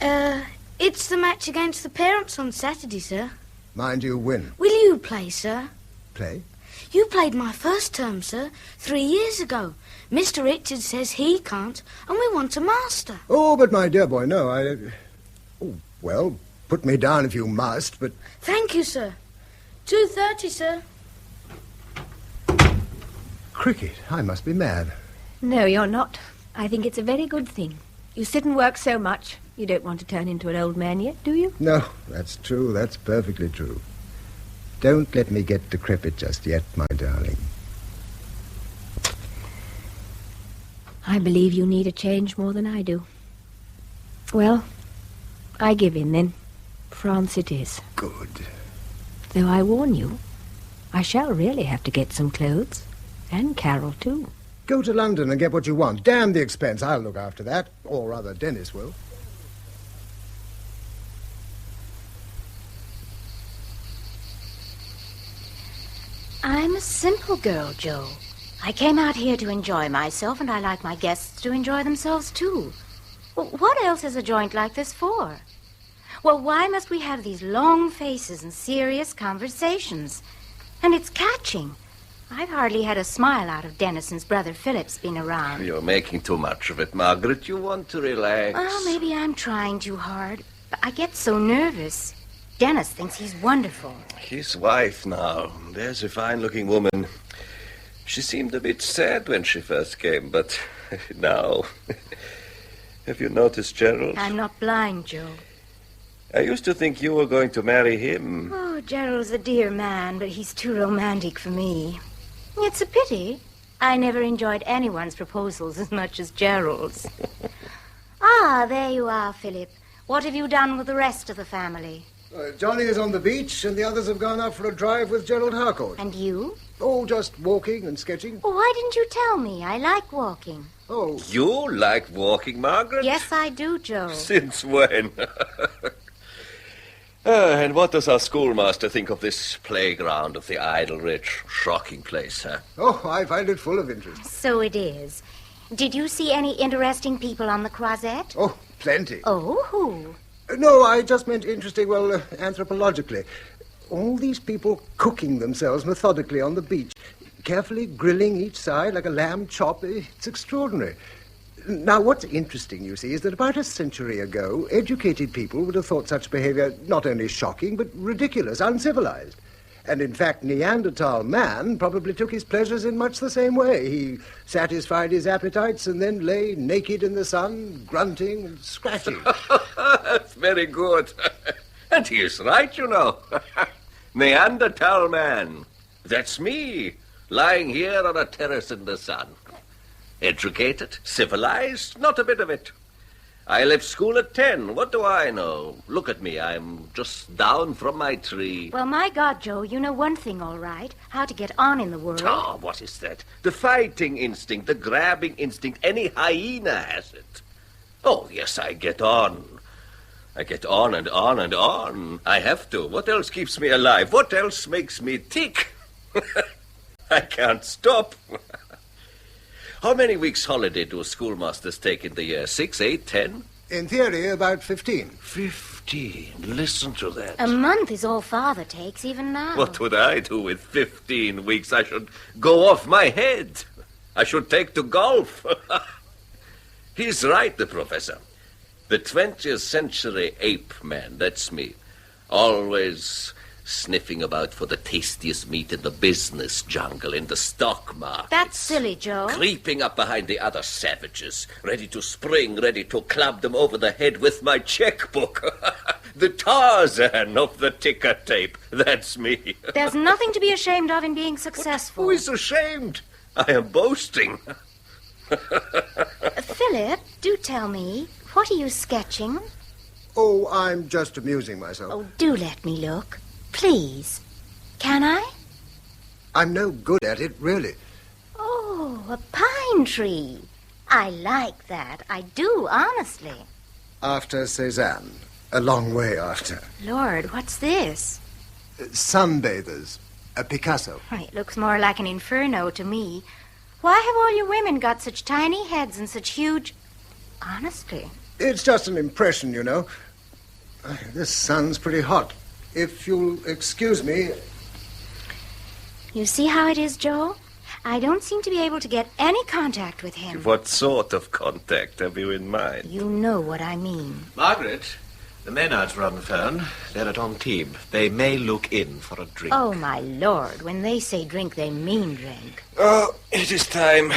Speaker 4: It's the match against the parents on Saturday, sir.
Speaker 3: Mind you win.
Speaker 4: Will you play, sir?
Speaker 3: Play?
Speaker 4: You played my first term, sir, 3 years ago. Mr. Richards says he can't, and we want a master.
Speaker 3: Oh, but my dear boy, no, Oh, well, put me down if you must, but...
Speaker 4: Thank you, sir. 2:30, sir.
Speaker 3: Cricket, I must be mad.
Speaker 5: No, you're not. I think it's a very good thing. You sit and work so much, you don't want to turn into an old man yet, do you?
Speaker 3: No, that's true. That's perfectly true. Don't let me get decrepit just yet, my darling.
Speaker 5: I believe you need a change more than I do. Well, I give in then. France it is.
Speaker 3: Good.
Speaker 5: Though I warn you, I shall really have to get some clothes. And Carol, too.
Speaker 3: Go to London and get what you want. Damn the expense. I'll look after that. Or rather, Dennis will.
Speaker 8: I'm a simple girl, Joe. I came out here to enjoy myself, and I like my guests to enjoy themselves, too. Well, what else is a joint like this for? Well, why must we have these long faces and serious conversations? And it's catching. I've hardly had a smile out of Dennis since Brother Philip's been around.
Speaker 9: You're making too much of it, Margaret. You want to relax.
Speaker 8: Well, maybe I'm trying too hard. But I get so nervous. Dennis thinks he's wonderful.
Speaker 9: His wife now. There's a fine-looking woman. She seemed a bit sad when she first came, but now... Have you noticed Gerald?
Speaker 8: I'm not blind, Joe.
Speaker 9: I used to think you were going to marry him.
Speaker 8: Oh, Gerald's a dear man, but he's too romantic for me. It's a pity. I never enjoyed anyone's proposals as much as Gerald's. Ah, there you are, Philip. What have you done with the rest of the family?
Speaker 3: Johnny is on the beach, and the others have gone out for a drive with Gerald Harcourt.
Speaker 8: And you?
Speaker 3: Oh, just walking and sketching.
Speaker 8: Oh, why didn't you tell me? I like walking.
Speaker 3: Oh.
Speaker 9: You like walking, Margaret?
Speaker 8: Yes, I do, Joe.
Speaker 9: Since when? And what does our schoolmaster think of this playground of the idle rich? Shocking place, huh?
Speaker 3: Oh, I find it full of interest.
Speaker 8: So it is. Did you see any interesting people on the Croisette?
Speaker 3: Oh, plenty.
Speaker 8: Oh, who?
Speaker 3: No, I just meant interesting, well, anthropologically. All these people cooking themselves methodically on the beach, carefully grilling each side like a lamb chop. It's extraordinary. Now, what's interesting, you see, is that about a century ago, educated people would have thought such behavior not only shocking, but ridiculous, uncivilized. And in fact, Neanderthal man probably took his pleasures in much the same way. He satisfied his appetites and then lay naked in the sun, grunting and scratching.
Speaker 9: That's very good. And he is right, you know. Neanderthal man. That's me, lying here on a terrace in the sun. Educated, civilized, not a bit of it. I left school at 10. What do I know? Look at me. I'm just down from my tree.
Speaker 8: Well, my God, Joe, you know one thing all right. How to get on in the world.
Speaker 9: Oh, what is that? The fighting instinct, the grabbing instinct. Any hyena has it. Oh, yes, I get on. I get on and on and on. I have to. What else keeps me alive? What else makes me tick? I can't stop. How many weeks' holiday do schoolmasters take in the year? 6, 8, 10?
Speaker 3: In theory, about 15.
Speaker 9: 15? Listen to that.
Speaker 8: A month is all Father takes, even now.
Speaker 9: What would I do with 15 weeks? I should go off my head. I should take to golf. He's right, the professor. The 20th century ape man, that's me. Always sniffing about for the tastiest meat in the business jungle, in the stock market.
Speaker 8: That's silly, Joe.
Speaker 9: Creeping up behind the other savages, ready to spring, ready to club them over the head with my checkbook. The Tarzan of the ticker tape. That's me.
Speaker 8: There's nothing to be ashamed of in being successful.
Speaker 9: Who is ashamed? I am boasting.
Speaker 8: Philip, do tell me, what are you sketching?
Speaker 3: Oh, I'm just amusing myself.
Speaker 8: Oh, do let me look. Please. Can I?
Speaker 3: I'm no good at it, really.
Speaker 8: Oh, a pine tree. I like that. I do, honestly.
Speaker 3: After Cézanne. A long way after.
Speaker 8: Lord, what's this?
Speaker 3: Sunbathers. A Picasso.
Speaker 8: It looks more like an inferno to me. Why have all you women got such tiny heads and such huge... Honestly.
Speaker 3: It's just an impression, you know. This sun's pretty hot. If you'll excuse me...
Speaker 8: You see how it is, Joe? I don't seem to be able to get any contact with him.
Speaker 9: What sort of contact have you in mind?
Speaker 8: You know what I mean.
Speaker 9: Margaret, the Maynards are on the phone. They're at Antibes. They may look in for a drink.
Speaker 8: Oh, my Lord. When they say drink, they mean drink.
Speaker 9: Oh, it is time.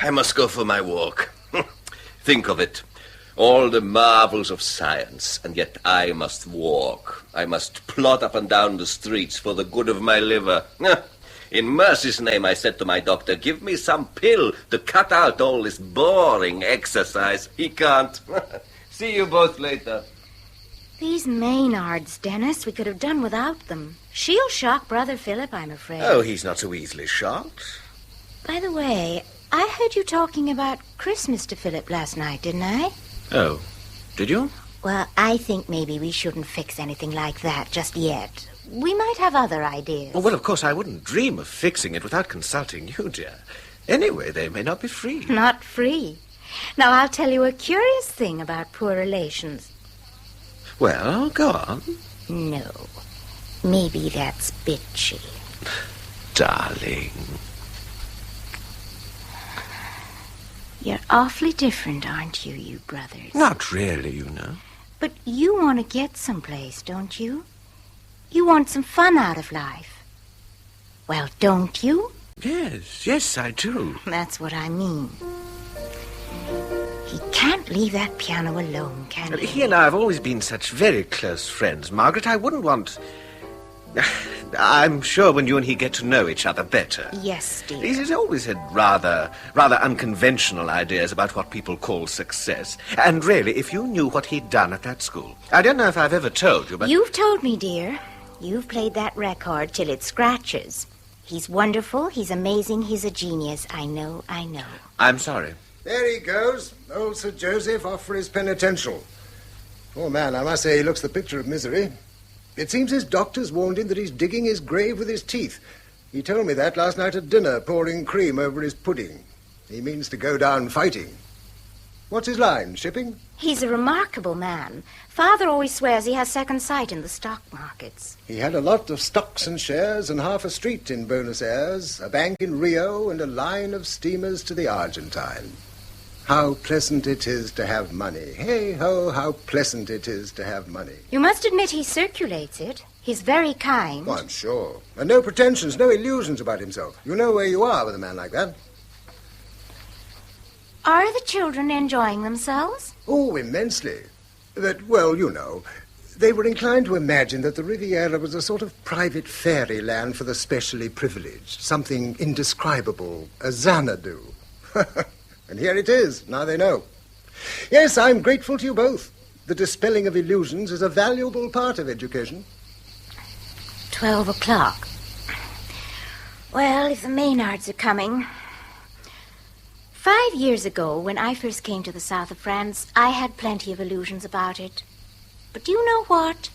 Speaker 9: I must go for my walk. Think of it. All the marvels of science, and yet I must walk. I must plod up and down the streets for the good of my liver. In mercy's name, I said to my doctor, give me some pill to cut out all this boring exercise. He can't. See you both later.
Speaker 8: These Maynards, Dennis, we could have done without them. She'll shock Brother Philip, I'm afraid.
Speaker 9: Oh, he's not so easily shocked.
Speaker 8: By the way, I heard you talking about Christmas to Philip last night, didn't I?
Speaker 9: Oh, did you?
Speaker 8: Well, I think maybe we shouldn't fix anything like that just yet. We might have other ideas.
Speaker 9: Well, of course, I wouldn't dream of fixing it without consulting you, dear. Anyway, they may not be free.
Speaker 8: Not free. Now, I'll tell you a curious thing about poor relations.
Speaker 9: Well, go on.
Speaker 8: No. Maybe that's bitchy.
Speaker 9: Darling.
Speaker 8: You're awfully different, aren't you, you brothers?
Speaker 9: Not really, you know.
Speaker 8: But you want to get someplace, don't you? You want some fun out of life. Well, don't you?
Speaker 11: Yes, I do.
Speaker 8: That's what I mean. He can't leave that piano alone, can he?
Speaker 11: He and I have always been such very close friends, Margaret. I wouldn't want... I'm sure when you and he get to know each other better.
Speaker 8: Yes, dear.
Speaker 11: He's always had rather unconventional ideas about what people call success. And really, if you knew what he'd done at that school... I don't know if I've ever told you, but...
Speaker 8: You've told me, dear. You've played that record till it scratches. He's wonderful, he's amazing, he's a genius. I know.
Speaker 11: I'm sorry.
Speaker 3: There he goes, old Sir Joseph off for his penitential. Poor man, I must say he looks the picture of misery. It seems his doctors warned him that he's digging his grave with his teeth. He told me that last night at dinner, pouring cream over his pudding. He means to go down fighting. What's his line, shipping?
Speaker 8: He's a remarkable man. Father always swears he has second sight in the stock markets.
Speaker 3: He had a lot of stocks and shares and half a street in Buenos Aires, a bank in Rio, and a line of steamers to the Argentine. How pleasant it is to have money. Hey-ho, how pleasant it is to have money.
Speaker 8: You must admit he circulates it. He's very kind.
Speaker 3: Oh, I'm sure. And no pretensions, no illusions about himself. You know where you are with a man like that.
Speaker 8: Are the children enjoying themselves?
Speaker 3: Oh, immensely. But, well, you know, they were inclined to imagine that the Riviera was a sort of private fairyland for the specially privileged, something indescribable, a Xanadu. And here it is, now they know. Yes, I'm grateful to you both. The dispelling of illusions is a valuable part of education.
Speaker 8: 12 o'clock. Well, if the Maynards are coming... 5 years ago, when I first came to the south of France, I had plenty of illusions about it. But do you know what?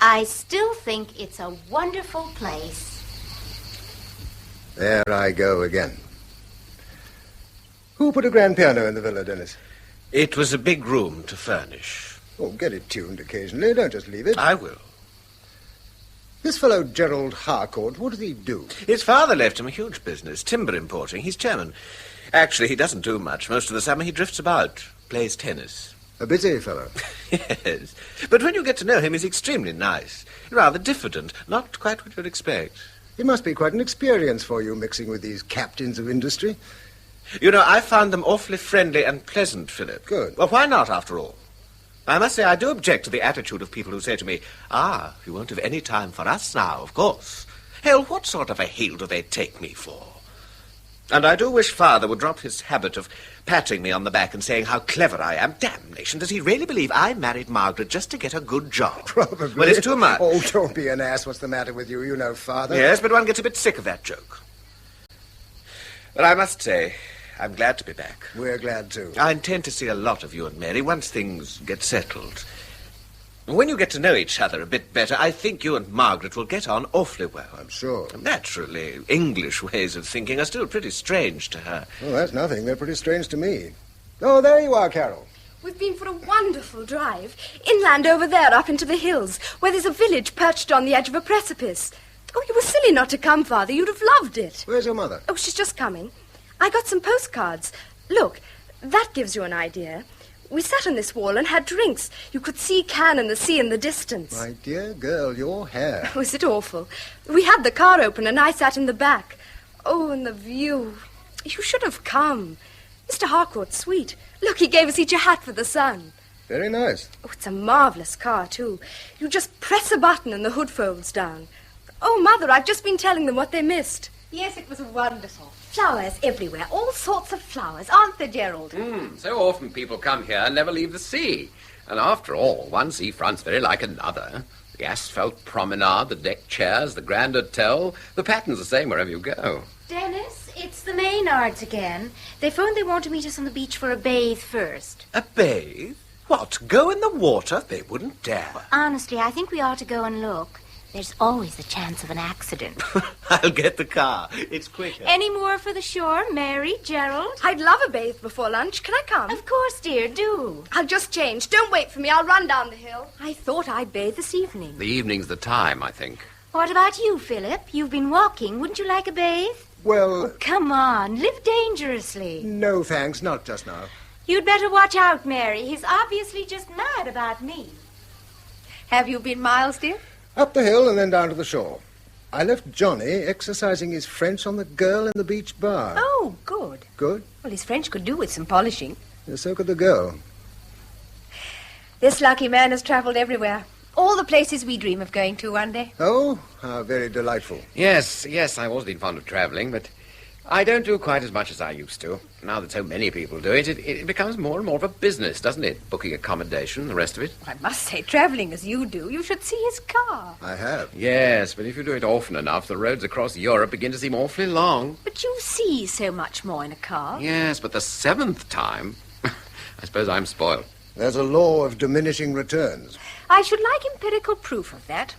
Speaker 8: I still think it's a wonderful place.
Speaker 3: There I go again. Who put a grand piano in the villa, Dennis?
Speaker 11: It was a big room to furnish.
Speaker 3: Oh, get it tuned occasionally. Don't just leave it.
Speaker 11: I will.
Speaker 3: This fellow, Gerald Harcourt, what does he do?
Speaker 11: His father left him a huge business, timber importing. He's chairman. Actually, he doesn't do much. Most of the summer he drifts about, plays tennis.
Speaker 3: A busy fellow.
Speaker 11: Yes. But when you get to know him, he's extremely nice. Rather diffident. Not quite what you'd expect.
Speaker 3: It must be quite an experience for you, mixing with these captains of industry.
Speaker 11: You know, I found them awfully friendly and pleasant, Philip.
Speaker 3: Good.
Speaker 11: Well, why not, after all? I must say I do object to the attitude of people who say to me, you won't have any time for us now, of course. Hell, what sort of a heel do they take me for? And I do wish Father would drop his habit of patting me on the back and saying how clever I am. Damnation, does he really believe I married Margaret just to get a good job?
Speaker 3: Probably.
Speaker 11: Well, it's too much.
Speaker 3: Oh, don't be an ass. What's the matter with you? You know Father.
Speaker 11: Yes, but one gets a bit sick of that joke. But I must say, I'm glad to be back.
Speaker 3: We're glad too.
Speaker 11: I intend to see a lot of you and Mary once things get settled. When you get to know each other a bit better, I think you and Margaret will get on awfully well.
Speaker 3: I'm sure.
Speaker 11: Naturally, English ways of thinking are still pretty strange to her.
Speaker 3: Oh, that's nothing. They're pretty strange to me. Oh, there you are, Carol.
Speaker 10: We've been for a wonderful drive. Inland over there, up into the hills, where there's a village perched on the edge of a precipice. Oh, you were silly not to come, Father. You'd have loved it.
Speaker 3: Where's your mother?
Speaker 10: Oh, she's just coming. I got some postcards. Look, that gives you an idea. We sat on this wall and had drinks. You could see Cannes and the sea in the distance.
Speaker 3: My dear girl, your hair.
Speaker 10: Oh, is it awful? We had the car open and I sat in the back. Oh, and the view. You should have come. Mr. Harcourt's sweet. Look, he gave us each a hat for the sun.
Speaker 3: Very nice.
Speaker 10: Oh, it's a marvellous car, too. You just press a button and the hood folds down. Oh, Mother, I've just been telling them what they missed.
Speaker 5: Yes, it was wonderful. Flowers everywhere, all sorts of flowers, aren't there, Gerald?
Speaker 2: So often people come here and never leave the sea. And after all, one seafront's very like another. The asphalt promenade, the deck chairs, the grand hotel, the pattern's the same wherever you go.
Speaker 8: Dennis, it's the Maynards again. They phoned they want to meet us on the beach for a bathe first.
Speaker 11: A bathe? What, go in the water? They wouldn't dare.
Speaker 8: Honestly, I think we ought to go and look. There's always the chance of an accident.
Speaker 11: I'll get the car. It's quicker.
Speaker 8: Any more for the shore, Mary, Gerald?
Speaker 10: I'd love a bathe before lunch. Can I come?
Speaker 8: Of course, dear, do.
Speaker 10: I'll just change. Don't wait for me. I'll run down the hill. I thought I'd bathe this evening.
Speaker 2: The evening's the time, I think.
Speaker 8: What about you, Philip? You've been walking. Wouldn't you like a bathe?
Speaker 3: Well...
Speaker 8: Come on, live dangerously.
Speaker 3: No, thanks. Not just now.
Speaker 8: You'd better watch out, Mary. He's obviously just mad about me.
Speaker 5: Have you been miles, dear?
Speaker 3: Up the hill and then down to the shore. I left Johnny exercising his French on the girl in the beach bar.
Speaker 5: Oh, good.
Speaker 3: Good?
Speaker 5: Well, his French could do with some polishing.
Speaker 3: Yeah, so could the girl.
Speaker 5: This lucky man has travelled everywhere. All the places we dream of going to one day.
Speaker 3: Oh, how very delightful.
Speaker 2: Yes, I've always been fond of travelling, but I don't do quite as much as I used to. Now that so many people do it, it becomes more and more of a business, doesn't it? Booking accommodation and the rest of it.
Speaker 5: I must say, travelling as you do, you should see his car.
Speaker 3: I have.
Speaker 2: Yes, but if you do it often enough, the roads across Europe begin to seem awfully long.
Speaker 5: But you see so much more in a car.
Speaker 2: Yes, but the 7th time, I suppose I'm spoiled.
Speaker 3: There's a law of diminishing returns.
Speaker 5: I should like empirical proof of that.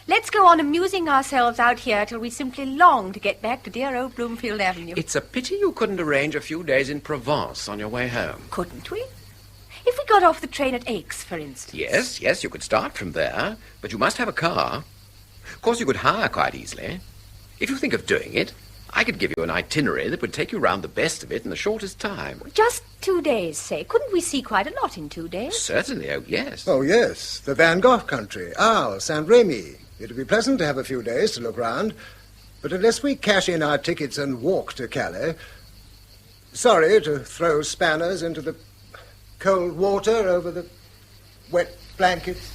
Speaker 5: Let's go on amusing ourselves out here till we simply long to get back to dear old Bloomfield Avenue.
Speaker 2: It's a pity you couldn't arrange a few days in Provence on your way home.
Speaker 5: Couldn't we? If we got off the train at Aix, for instance.
Speaker 2: Yes, you could start from there, but you must have a car. Of course, you could hire quite easily. If you think of doing it, I could give you an itinerary that would take you round the best of it in the shortest time.
Speaker 5: Just 2 days, say. Couldn't we see quite a lot in 2 days?
Speaker 2: Certainly, oh, yes.
Speaker 3: Oh, yes. The Van Gogh country, Arles, Saint-Rémy. It'd be pleasant to have a few days to look round. But unless we cash in our tickets and walk to Calais... Sorry to throw spanners into the cold water over the wet blankets.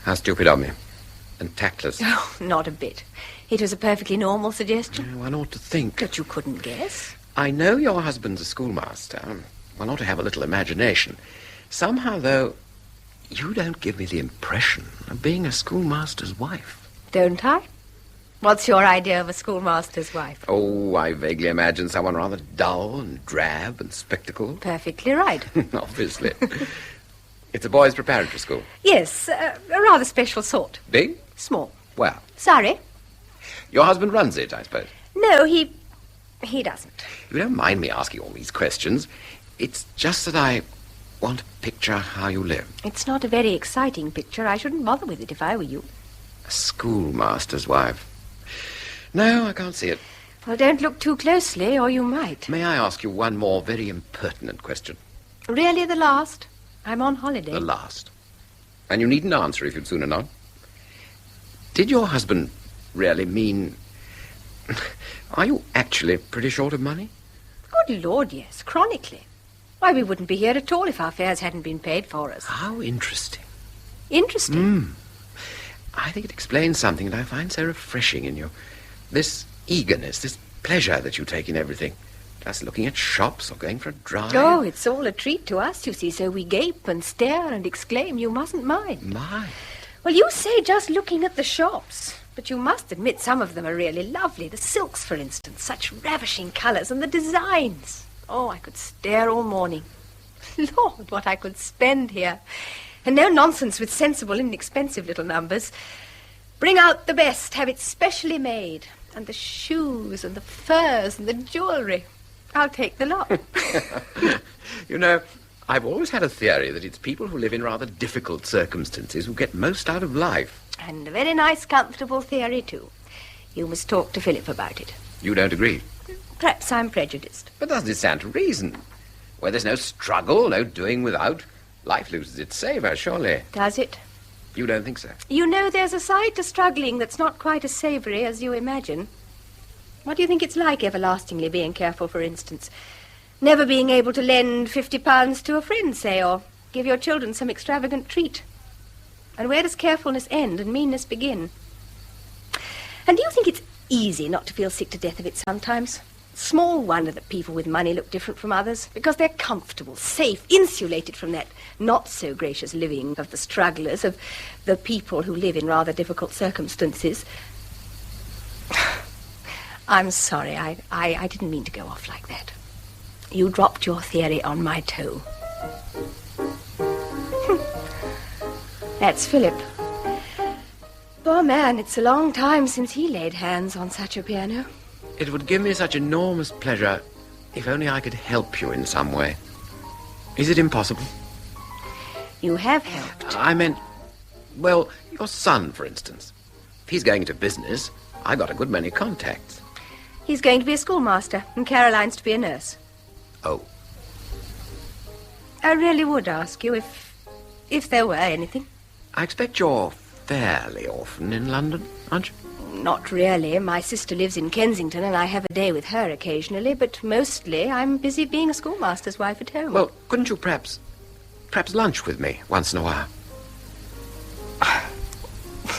Speaker 2: How stupid of me. And tactless.
Speaker 5: Oh, not a bit. It was a perfectly normal suggestion.
Speaker 2: One ought to think.
Speaker 5: But you couldn't guess.
Speaker 2: I know your husband's a schoolmaster. One ought to have a little imagination. Somehow, though, you don't give me the impression of being a schoolmaster's wife.
Speaker 5: Don't I? What's your idea of a schoolmaster's wife?
Speaker 2: Oh, I vaguely imagine someone rather dull and drab and spectacled.
Speaker 5: Perfectly right.
Speaker 2: Obviously. It's a boys' preparatory school.
Speaker 5: Yes, a rather special sort.
Speaker 2: Big?
Speaker 5: Small.
Speaker 2: Well,
Speaker 5: Sorry?
Speaker 2: your husband runs it, I suppose.
Speaker 5: No, he doesn't.
Speaker 2: You don't mind me asking all these questions. It's just that I want to picture how you live.
Speaker 5: It's not a very exciting picture. I shouldn't bother with it if I were you.
Speaker 2: A schoolmaster's wife. No, I can't see it.
Speaker 5: Well, don't look too closely, or you might.
Speaker 2: May I ask you one more very impertinent question?
Speaker 5: Really the last? I'm on holiday.
Speaker 2: The last. And you needn't answer if you'd sooner not. Did your husband really mean... Are you actually pretty short of money?
Speaker 5: Good Lord, yes, chronically. Why, we wouldn't be here at all if our fares hadn't been paid for us.
Speaker 2: How interesting.
Speaker 5: Interesting?
Speaker 2: I think it explains something that I find so refreshing in you. This eagerness, this pleasure that you take in everything. Just looking at shops or going for a drive.
Speaker 5: Oh, it's all a treat to us, you see, so we gape and stare and exclaim. You mustn't mind.
Speaker 2: Mind?
Speaker 5: Well, you say just looking at the shops. But you must admit some of them are really lovely. The silks, for instance, such ravishing colours, and the designs. Oh, I could stare all morning. Lord, what I could spend here. And no nonsense with sensible, inexpensive little numbers. Bring out the best, have it specially made. And the shoes and the furs and the jewellery. I'll take the lot.
Speaker 2: You know, I've always had a theory that it's people who live in rather difficult circumstances who get most out of life.
Speaker 5: And a very nice, comfortable theory, too. You must talk to Philip about it.
Speaker 2: You don't agree?
Speaker 5: Perhaps I'm prejudiced.
Speaker 2: But doesn't it stand to reason? Where there's no struggle, no doing without, life loses its savour, surely.
Speaker 5: Does it?
Speaker 2: You don't think so?
Speaker 5: You know, there's a side to struggling that's not quite as savoury as you imagine. What do you think it's like everlastingly being careful, for instance? Never being able to lend £50 to a friend, say, or give your children some extravagant treat. And where does carefulness end and meanness begin? And do you think it's easy not to feel sick to death of it sometimes? Small wonder that people with money look different from others, because they're comfortable, safe, insulated from that not-so-gracious living of the strugglers, of the people who live in rather difficult circumstances. I'm sorry, I didn't mean to go off like that. You dropped your theory on my toe. That's Philip. Poor man, it's a long time since he laid hands on such a piano.
Speaker 2: It would give me such enormous pleasure if only I could help you in some way. Is it impossible?
Speaker 5: You have helped.
Speaker 2: I meant, well, your son, for instance. If he's going into business, I've got a good many contacts.
Speaker 5: He's going to be a schoolmaster, and Caroline's to be a nurse.
Speaker 2: Oh.
Speaker 5: I really would ask you if there were anything.
Speaker 2: I expect your
Speaker 12: fairly often in London, aren't you?
Speaker 5: Not really. My sister lives in Kensington and I have a day with her occasionally, but mostly I'm busy being a schoolmaster's wife at home.
Speaker 12: Well, couldn't you perhaps lunch with me once in a while?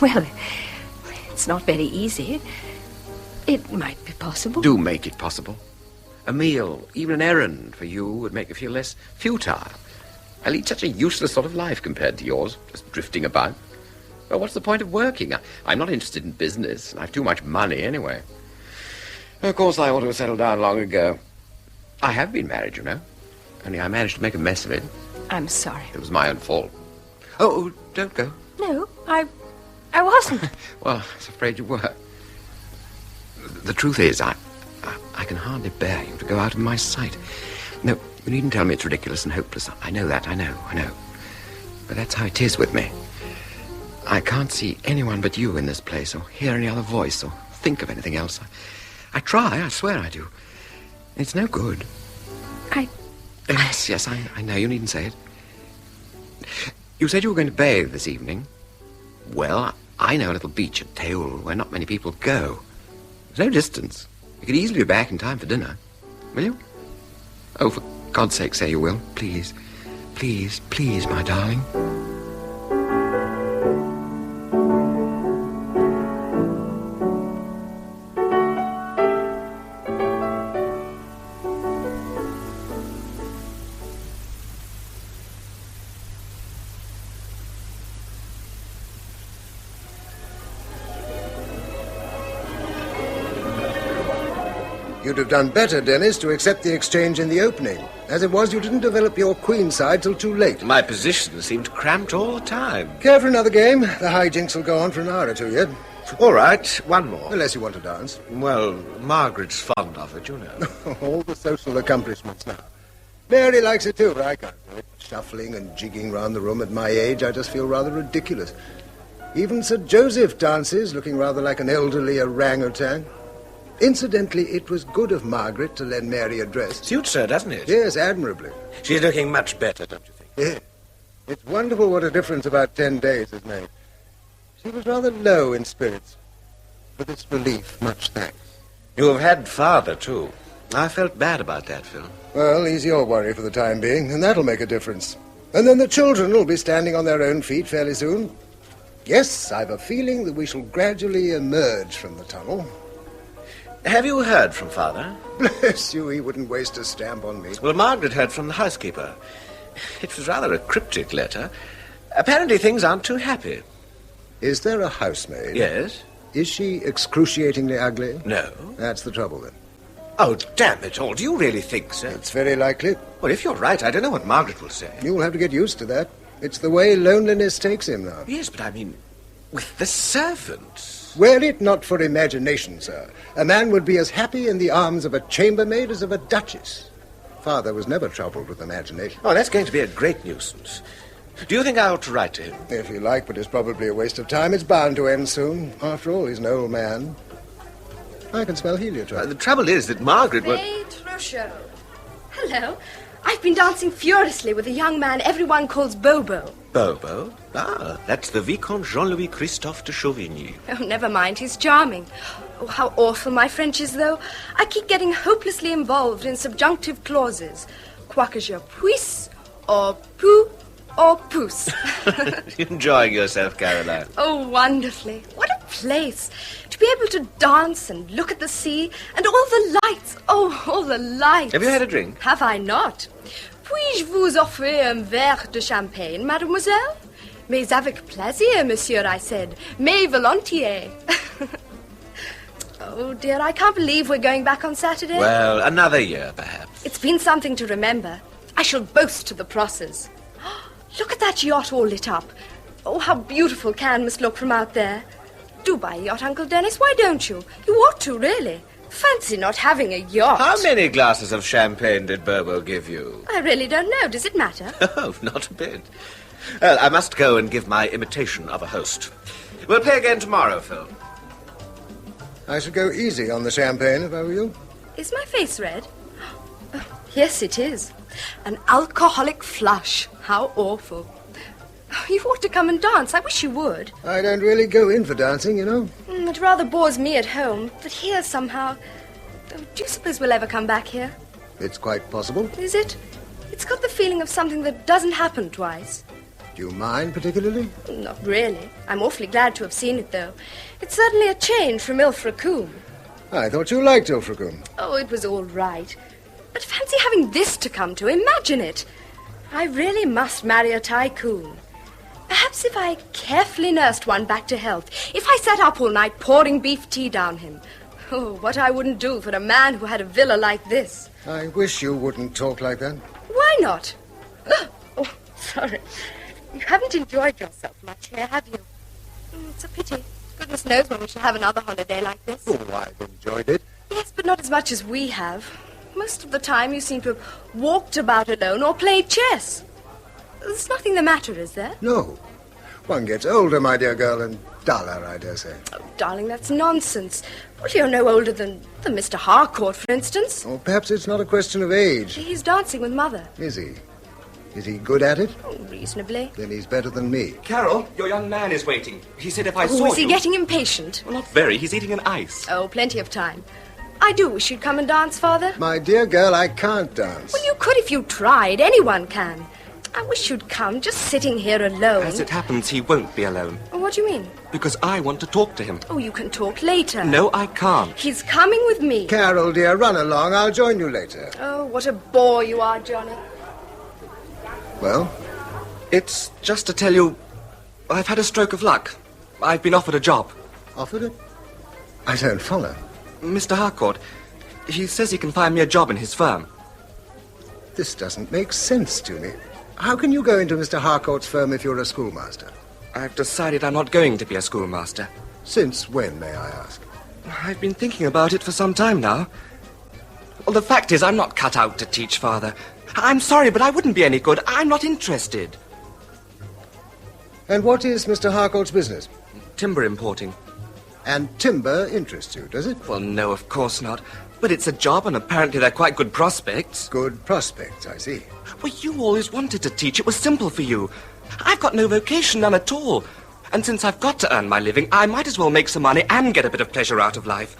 Speaker 5: Well, it's not very easy. It might be possible.
Speaker 12: Do make it possible. A meal, even an errand for you would make me feel less futile. I lead such a useless sort of life compared to yours, just drifting about. Well, what's the point of working? I'm not interested in business, and I've too much money anyway. Of course, I ought to have settled down long ago. I have been married, you know. Only I managed to make a mess of it.
Speaker 5: I'm sorry.
Speaker 12: It was my own fault. Oh, don't go.
Speaker 5: No, I wasn't.
Speaker 12: Well, I was afraid you were. The truth is, I can hardly bear you to go out of my sight. No, you needn't tell me it's ridiculous and hopeless. I know that, I know. But that's how it is with me. I can't see anyone but you in this place, or hear any other voice, or think of anything else. I try, I swear I do. It's no good. Yes, I know, you needn't say it. You said you were going to bathe this evening. Well, I know a little beach at Teul where not many people go. There's no distance. You could easily be back in time for dinner. Will you? Oh, for God's sake, say you will. Please. Please, please, my darling.
Speaker 3: You'd have done better, Dennis, to accept the exchange in the opening. As it was, you didn't develop your queen side till too late.
Speaker 11: My position seemed cramped all the time.
Speaker 3: Care for another game? The hijinks will go on for an hour or two yet.
Speaker 11: All right, one more.
Speaker 3: Unless you want to dance.
Speaker 11: Well, Margaret's fond of it, you know.
Speaker 3: All the social accomplishments now. Mary likes it too, but I can't do it. Shuffling and jigging round the room at my age, I just feel rather ridiculous. Even Sir Joseph dances, looking rather like an elderly orangutan. Incidentally, it was good of Margaret to lend Mary a dress.
Speaker 11: Suits her, doesn't it?
Speaker 3: Yes, admirably.
Speaker 11: She's looking much better, don't you think?
Speaker 3: Yeah. It's wonderful what a difference about 10 days has made. She was rather low in spirits. For this relief, much thanks.
Speaker 11: You have had father, too. I felt bad about that, Phil.
Speaker 3: Well, he's your worry for the time being, and that'll make a difference. And then the children will be standing on their own feet fairly soon. Yes, I've a feeling that we shall gradually emerge from the tunnel.
Speaker 11: Have you heard from father?
Speaker 3: Bless you, he wouldn't waste a stamp on me.
Speaker 11: Well, Margaret heard from the housekeeper. It was rather a cryptic letter. Apparently things aren't too happy.
Speaker 3: Is there a housemaid?
Speaker 11: Yes.
Speaker 3: Is she excruciatingly ugly?
Speaker 11: No.
Speaker 3: That's the trouble, then.
Speaker 11: Oh, damn it all. Do you really think so?
Speaker 3: It's very likely.
Speaker 11: Well, if you're right, I don't know what Margaret will say.
Speaker 3: You'll have to get used to that. It's the way loneliness takes him now.
Speaker 11: Yes, but I mean, with the servants.
Speaker 3: Were it not for imagination, sir, a man would be as happy in the arms of a chambermaid as of a duchess. Father was never troubled with imagination.
Speaker 11: Oh, that's going to be a great nuisance. Do you think I ought to write to him?
Speaker 3: If you like, but it's probably a waste of time. It's bound to end soon. After all, he's an old man. I can smell heliotrope.
Speaker 11: The trouble is that Margaret will...
Speaker 10: Rochot. Hello. I've been dancing furiously with a young man everyone calls Bobo.
Speaker 11: Bobo? Ah, that's the Vicomte Jean-Louis Christophe de Chauvigny.
Speaker 10: Oh, never mind. He's charming. Oh, how awful my French is, though. I keep getting hopelessly involved in subjunctive clauses. Quoique je puisse, or pu, or pousse.
Speaker 11: You're enjoying yourself, Caroline.
Speaker 10: Oh, wonderfully. What a place. To be able to dance and look at the sea and all the lights. Oh, all the lights.
Speaker 11: Have you had a drink?
Speaker 10: Have I not? Puis-je vous offrir un verre de champagne, mademoiselle? Mais avec plaisir, monsieur, I said. Mais volontiers. Oh, dear, I can't believe we're going back on Saturday.
Speaker 11: Well, another year, perhaps.
Speaker 10: It's been something to remember. I shall boast to the Prosses. Look at that yacht all lit up. Oh, how beautiful Cannes must look from out there. Do buy a yacht, Uncle Dennis. Why don't you? You ought to, really. Fancy not having a yacht.
Speaker 11: How many glasses of champagne did Bobo give you?
Speaker 10: I really don't know. Does it matter?
Speaker 11: Oh, not a bit. Well, I must go and give my imitation of a host. We'll play again tomorrow, Phil.
Speaker 3: I should go easy on the champagne if I were you.
Speaker 10: Is my face red? Oh, yes, it is. An alcoholic flush. How awful. You ought to come and dance. I wish you would.
Speaker 3: I don't really go in for dancing, you know.
Speaker 10: It rather bores me at home, but here somehow... Oh, do you suppose we'll ever come back here?
Speaker 3: It's quite possible.
Speaker 10: Is it? It's got the feeling of something that doesn't happen twice.
Speaker 3: Do you mind particularly?
Speaker 10: Not really. I'm awfully glad to have seen it, though. It's certainly a change from Ilfracombe.
Speaker 3: I thought you liked Ilfracombe.
Speaker 10: Oh, it was all right. But fancy having this to come to. Imagine it. I really must marry a tycoon. Perhaps if I carefully nursed one back to health, if I sat up all night pouring beef tea down him. Oh, what I wouldn't do for a man who had a villa like this.
Speaker 3: I wish you wouldn't talk like that.
Speaker 10: Why not? Oh, sorry. You haven't enjoyed yourself much here, have you? It's a pity. Goodness knows when we shall have another holiday like this.
Speaker 3: Oh, I've enjoyed it.
Speaker 10: Yes, but not as much as we have. Most of the time you seem to have walked about alone or played chess. There's nothing the matter, is there?
Speaker 3: No. One gets older, my dear girl, and duller, I dare say.
Speaker 10: Oh, darling, that's nonsense. Well, you're no older than Mr. Harcourt, for instance.
Speaker 3: Or perhaps it's not a question of age.
Speaker 10: He's dancing with Mother.
Speaker 3: Is he? Is he good at it?
Speaker 10: Oh, reasonably.
Speaker 3: Then he's better than me.
Speaker 7: Carol, your young man is waiting. He said if I saw
Speaker 10: Oh, is he
Speaker 7: you...
Speaker 10: getting impatient?
Speaker 7: Well, not very. He's eating an ice.
Speaker 10: Oh, plenty of time. I do wish you'd come and dance, Father.
Speaker 3: My dear girl, I can't dance.
Speaker 10: Well, you could if you tried. Anyone can. I wish you'd come, just sitting here alone.
Speaker 7: As it happens, he won't be alone.
Speaker 10: What do you mean?
Speaker 7: Because I want to talk to him.
Speaker 10: Oh, you can talk later.
Speaker 7: No, I can't.
Speaker 10: He's coming with me.
Speaker 3: Carol, dear, run along. I'll join you later.
Speaker 10: Oh, what a bore you are, Johnny.
Speaker 3: Well?
Speaker 7: It's just to tell you, I've had a stroke of luck. I've been offered a job.
Speaker 3: Offered it? I don't follow.
Speaker 7: Mr. Harcourt, he says he can find me a job in his firm.
Speaker 3: This doesn't make sense to me. How can you go into Mr. Harcourt's firm if you're a schoolmaster?
Speaker 7: I've decided I'm not going to be a schoolmaster.
Speaker 3: Since when, may I ask?
Speaker 7: I've been thinking about it for some time now. Well, the fact is, I'm not cut out to teach, Father. I'm sorry, but I wouldn't be any good. I'm not interested.
Speaker 3: And what is Mr. Harcourt's business?
Speaker 7: Timber importing.
Speaker 3: And timber interests you, does it?
Speaker 7: Well, no, of course not. But it's a job, and apparently they're quite good prospects.
Speaker 3: Good prospects, I see.
Speaker 7: Well, you always wanted to teach. It was simple for you. I've got no vocation, none at all. And since I've got to earn my living, I might as well make some money and get a bit of pleasure out of life.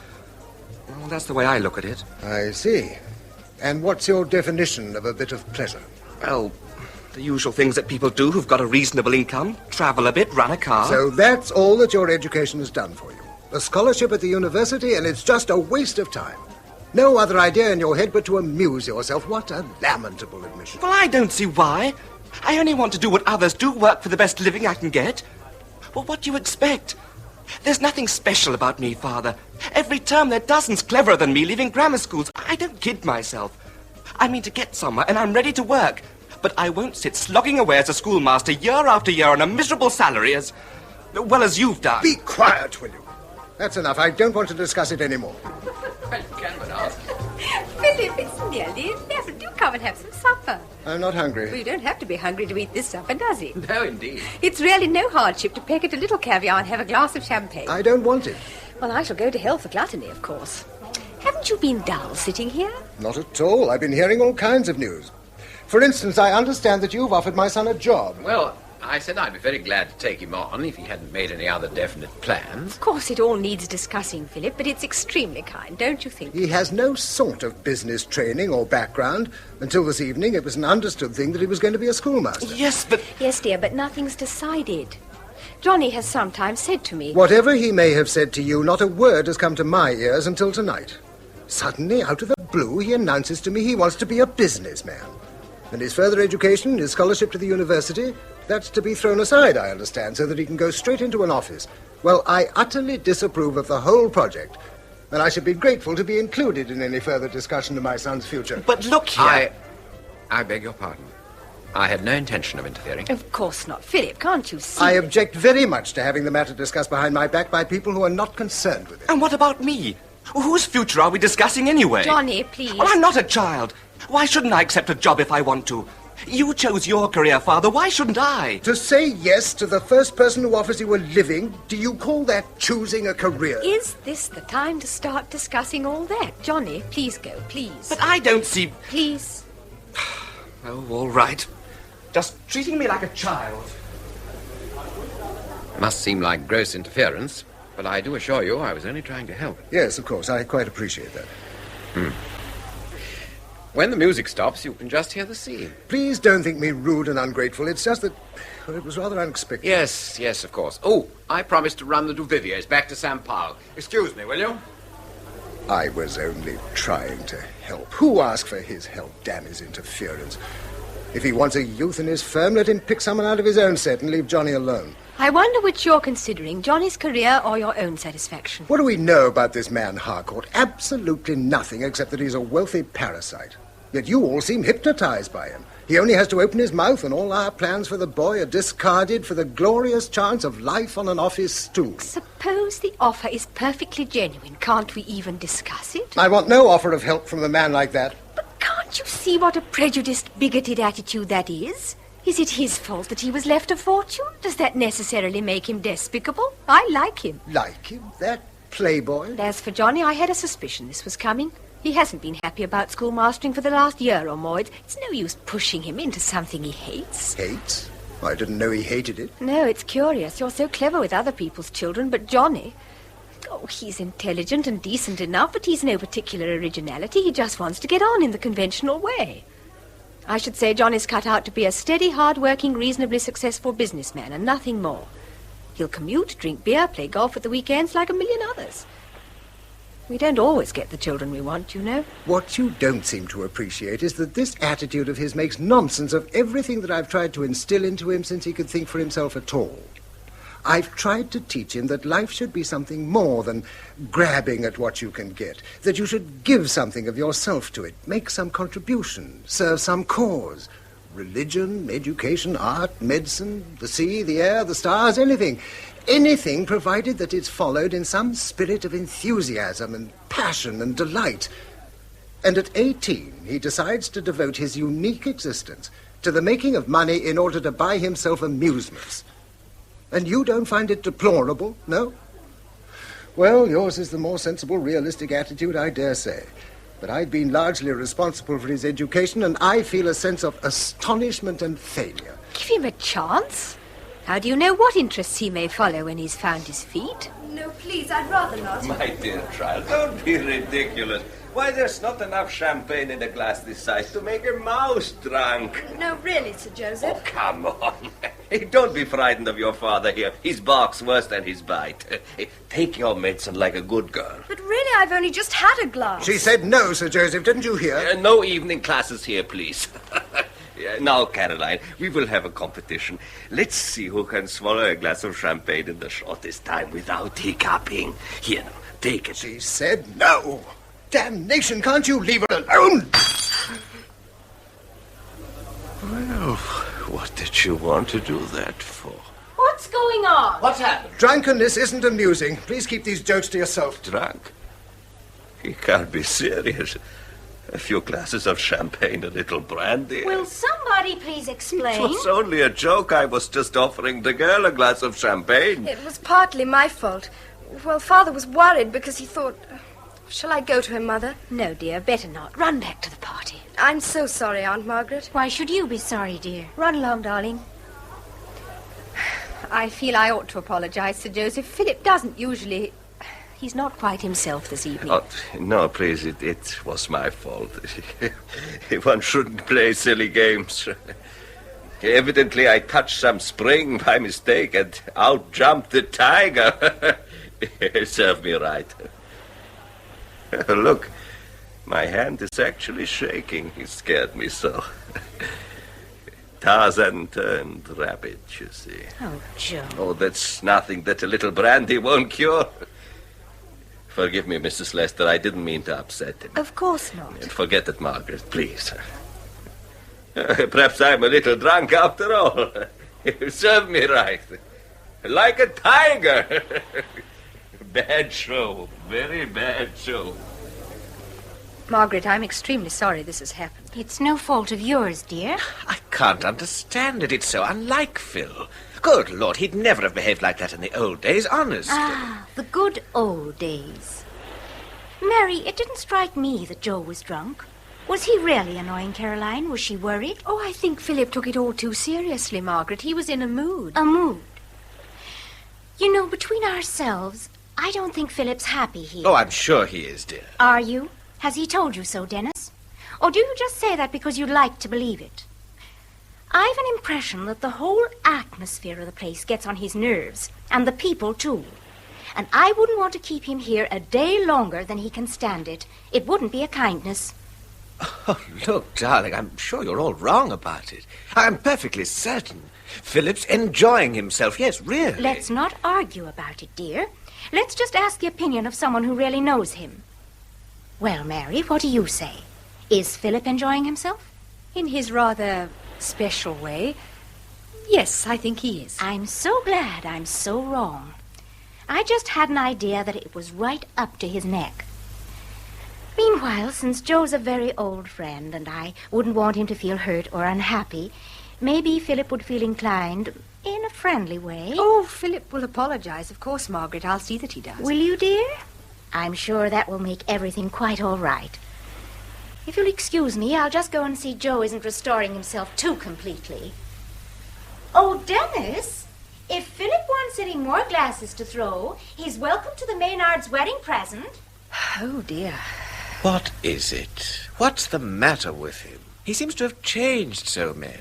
Speaker 7: Well, that's the way I look at it.
Speaker 3: I see. And what's your definition of a bit of pleasure?
Speaker 7: Well, the usual things that people do who've got a reasonable income. Travel a bit, run a car.
Speaker 3: So that's all that your education has done for you. A scholarship at the university, and it's just a waste of time. No other idea in your head but to amuse yourself. What a lamentable admission.
Speaker 7: Well, I don't see why. I only want to do what others do, work for the best living I can get. Well, what do you expect? There's nothing special about me, Father. Every term there are dozens cleverer than me leaving grammar schools. I don't kid myself. I mean to get somewhere, and I'm ready to work. But I won't sit slogging away as a schoolmaster year after year on a miserable salary as well as you've done.
Speaker 3: Be quiet, will you? That's enough. I don't want to discuss it anymore.
Speaker 5: Well, you can but ask. Philip, it's nearly 11. Do come and have some supper.
Speaker 3: I'm not hungry.
Speaker 5: Well, you don't have to be hungry to eat this supper, does it?
Speaker 12: No, indeed.
Speaker 5: It's really no hardship to peck at a little caviar and have a glass of champagne.
Speaker 3: I don't want it.
Speaker 5: Well, I shall go to hell for gluttony, of course. Haven't you been dull sitting here?
Speaker 3: Not at all. I've been hearing all kinds of news. For instance, I understand that you've offered my son a job.
Speaker 12: Well, I said I'd be very glad to take him on if he hadn't made any other definite plans.
Speaker 5: Of course, it all needs discussing, Philip, but it's extremely kind, don't you think?
Speaker 3: He has no sort of business training or background. Until this evening, it was an understood thing that he was going to be a schoolmaster.
Speaker 7: Yes, but...
Speaker 5: Yes, dear, but nothing's decided. Johnny has sometimes said to me...
Speaker 3: Whatever he may have said to you, not a word has come to my ears until tonight. Suddenly, out of the blue, he announces to me he wants to be a businessman. And his further education, his scholarship to the university, that's to be thrown aside, I understand, so that he can go straight into an office. Well, I utterly disapprove of the whole project, and I should be grateful to be included in any further discussion of my son's future.
Speaker 7: But look here...
Speaker 12: I beg your pardon. I had no intention of interfering.
Speaker 5: Of course not. Philip, can't you see?
Speaker 3: I object very much to having the matter discussed behind my back by people who are not concerned with it.
Speaker 7: And what about me? Whose future are we discussing anyway?
Speaker 5: Johnny, please.
Speaker 7: Well, I'm not a child. Why shouldn't I accept a job if I want to? You chose your career, Father. Why shouldn't I?
Speaker 3: To say yes to the first person who offers you a living, do you call that choosing a career?
Speaker 5: Is this the time to start discussing all that? Johnny, please go, please.
Speaker 7: But I don't see...
Speaker 5: Please.
Speaker 7: Oh, all right. Just treating me like a child.
Speaker 12: Must seem like gross interference, but I do assure you I was only trying to help.
Speaker 3: Yes, of course. I quite appreciate that.
Speaker 12: When the music stops, you can just hear the sea.
Speaker 3: Please don't think me rude and ungrateful. It's just that well, it was rather unexpected.
Speaker 12: Yes, of course. Oh, I promised to run the Duviviers back to St. Paul. Excuse me, will you?
Speaker 3: I was only trying to help. Who asked for his help? Damn his interference. If he wants a youth in his firm, let him pick someone out of his own set and leave Johnny alone.
Speaker 5: I wonder which you're considering, Johnny's career or your own satisfaction.
Speaker 3: What do we know about this man Harcourt? Absolutely nothing, except that he's a wealthy parasite. Yet you all seem hypnotized by him. He only has to open his mouth and all our plans for the boy are discarded for the glorious chance of life on an office stool.
Speaker 5: Suppose the offer is perfectly genuine. Can't we even discuss it?
Speaker 3: I want no offer of help from a man like that.
Speaker 5: But can't you see what a prejudiced, bigoted attitude that is? Is it his fault that he was left a fortune? Does that necessarily make him despicable? I like him.
Speaker 3: Like him? That playboy?
Speaker 5: And as for Johnny, I had a suspicion this was coming. He hasn't been happy about schoolmastering for the last year or more. It's no use pushing him into something he hates.
Speaker 3: Hates? I didn't know he hated it.
Speaker 5: No, it's curious. You're so clever with other people's children, but Johnny... Oh, he's intelligent and decent enough, but he's no particular originality. He just wants to get on in the conventional way. I should say Johnny's cut out to be a steady, hard-working, reasonably successful businessman, and nothing more. He'll commute, drink beer, play golf at the weekends like a million others. We don't always get the children we want, you know.
Speaker 3: What you don't seem to appreciate is that this attitude of his makes nonsense of everything that I've tried to instill into him since he could think for himself at all. I've tried to teach him that life should be something more than grabbing at what you can get, that you should give something of yourself to it, make some contribution, serve some cause. Religion, education, art, medicine, the sea, the air, the stars, anything. Anything provided that it's followed in some spirit of enthusiasm and passion and delight. And at 18, he decides to devote his unique existence to the making of money in order to buy himself amusements. And you don't find it deplorable, no? Well, yours is the more sensible, realistic attitude, I dare say. But I've been largely responsible for his education, and I feel a sense of astonishment and failure.
Speaker 5: Give him a chance. How do you know what interests he may follow when he's found his feet?
Speaker 10: No, please, I'd rather not.
Speaker 9: My dear child, don't be ridiculous. Why, there's not enough champagne in a glass this size to make a mouse drunk.
Speaker 10: No, really, Sir Joseph.
Speaker 9: Oh, come on. Don't be frightened of your father here. His bark's worse than his bite. Take your medicine like a good girl.
Speaker 10: But really, I've only just had a glass.
Speaker 3: She said no, Sir Joseph, didn't you hear?
Speaker 9: No evening classes here, please. Now, Caroline, we will have a competition. Let's see who can swallow a glass of champagne in the shortest time without hiccuping. Here, now, take it.
Speaker 3: She said no. Damnation, can't you leave her alone?
Speaker 9: Well, what did you want to do that for?
Speaker 5: What's going on?
Speaker 11: What's happened?
Speaker 3: Drunkenness isn't amusing. Please keep these jokes to yourself.
Speaker 9: Drunk? He can't be serious. A few glasses of champagne, a little brandy.
Speaker 8: Will somebody please explain?
Speaker 9: It was only a joke. I was just offering the girl a glass of champagne.
Speaker 10: It was partly my fault. Well, Father was worried because he thought... Shall I go to him, Mother?
Speaker 5: No, dear, better not. Run back to the party.
Speaker 10: I'm so sorry, Aunt Margaret.
Speaker 8: Why should you be sorry, dear?
Speaker 5: Run along, darling. I feel I ought to apologize, Sir Joseph. Philip doesn't usually... He's not quite himself this evening.
Speaker 9: Oh, no, please, it was my fault. One shouldn't play silly games. Evidently, I touched some spring by mistake and out-jumped the tiger. Serve me right. Look, my hand is actually shaking. He scared me so. Tarzan turned rabbit, you see.
Speaker 8: Oh, Joe.
Speaker 9: Oh, that's nothing that a little brandy won't cure. Forgive me, Mrs. Lester. I didn't mean to upset him.
Speaker 5: Of course not.
Speaker 9: And forget it, Margaret, please. Perhaps I'm a little drunk after all. Serve me right. Like a tiger. Bad show. Very bad show.
Speaker 5: Margaret, I'm extremely sorry this has happened.
Speaker 8: It's no fault of yours, dear.
Speaker 11: I can't understand it. It's so unlike Phil. Good Lord, he'd never have behaved like that in the old days, honestly.
Speaker 8: Ah, the good old days. Mary, it didn't strike me that Joe was drunk. Was he really annoying Caroline? Was she worried?
Speaker 5: Oh, I think Philip took it all too seriously, Margaret. He was in a mood.
Speaker 8: A mood. You know, between ourselves, I don't think Philip's happy here.
Speaker 11: Oh, I'm sure he is, dear.
Speaker 8: Are you? Has he told you so, Dennis? Or do you just say that because you'd like to believe it? I've an impression that the whole atmosphere of the place gets on his nerves, and the people, too. And I wouldn't want to keep him here a day longer than he can stand it. It wouldn't be a kindness.
Speaker 11: Oh, look, darling, I'm sure you're all wrong about it. I'm perfectly certain Philip's enjoying himself. Yes, really.
Speaker 8: Let's not argue about it, dear. Let's just ask the opinion of someone who really knows him. Well, Mary, what do you say? Is Philip enjoying himself?
Speaker 5: In his rather special way. Yes, I think he is.
Speaker 8: I'm so glad I'm so wrong. I just had an idea that it was right up to his neck. Meanwhile, since Joe's a very old friend and I wouldn't want him to feel hurt or unhappy, maybe Philip would feel inclined in a friendly way.
Speaker 5: Oh, Philip will apologize, of course, Margaret. I'll see that he does.
Speaker 8: Will you, dear? I'm sure that will make everything quite all right. If you'll excuse me, I'll just go and see Joe isn't restoring himself too completely. Oh, Dennis, if Philip wants any more glasses to throw, he's welcome to the Maynards' wedding present.
Speaker 5: Oh, dear.
Speaker 11: What is it? What's the matter with him? He seems to have changed so, Mary.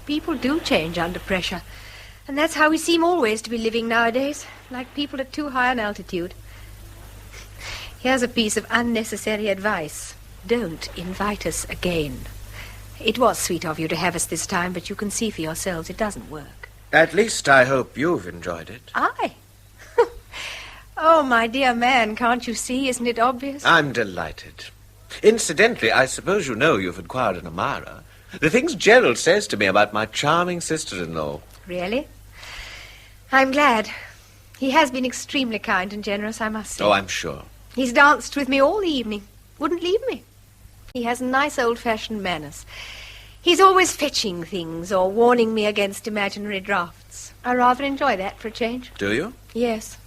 Speaker 5: People do change under pressure. And that's how we seem always to be living nowadays, like people at too high an altitude. Here's a piece of unnecessary advice. Don't invite us again. It was sweet of you to have us this time, but you can see for yourselves it doesn't work.
Speaker 11: At least I hope you've enjoyed it.
Speaker 5: I? Oh, my dear man, can't you see? Isn't it obvious?
Speaker 11: I'm delighted. Incidentally, I suppose you know you've acquired an admirer. The things Gerald says to me about my charming sister-in-law.
Speaker 5: Really? I'm glad. He has been extremely kind and generous, I must say.
Speaker 11: Oh, I'm sure.
Speaker 5: He's danced with me all the evening. Wouldn't leave me. He has nice old-fashioned manners. He's always fetching things or warning me against imaginary drafts. I rather enjoy that for a change.
Speaker 11: Do you?
Speaker 5: Yes.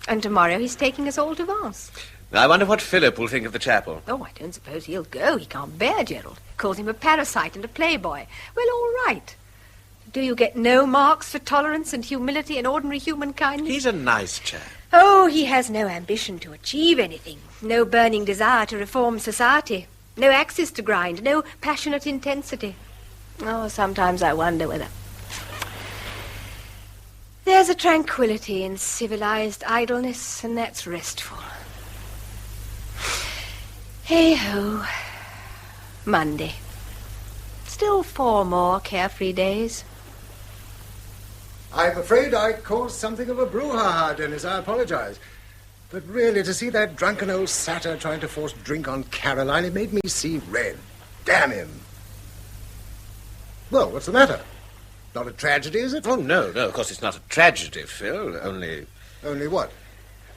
Speaker 5: And tomorrow he's taking us all to Vence.
Speaker 11: I wonder what Philip will think of the chapel.
Speaker 5: Oh, I don't suppose he'll go. He can't bear Gerald. Calls him a parasite and a playboy. Well, all right. Do you get no marks for tolerance and humility and ordinary human kindness?
Speaker 11: He's a nice chap.
Speaker 5: Oh, he has no ambition to achieve anything. No burning desire to reform society. No axes to grind. No passionate intensity. Oh, sometimes I wonder whether... There's a tranquility in civilized idleness, and that's restful. Hey-ho. Monday. Still 4 more carefree days.
Speaker 3: I'm afraid I caused something of a brouhaha, Dennis. I apologize. But really, to see that drunken old satyr trying to force drink on Caroline, it made me see red. Damn him. Well, what's the matter? Not a tragedy, is it?
Speaker 11: Oh, no, of course it's not a tragedy, Phil. Only...
Speaker 3: Only what?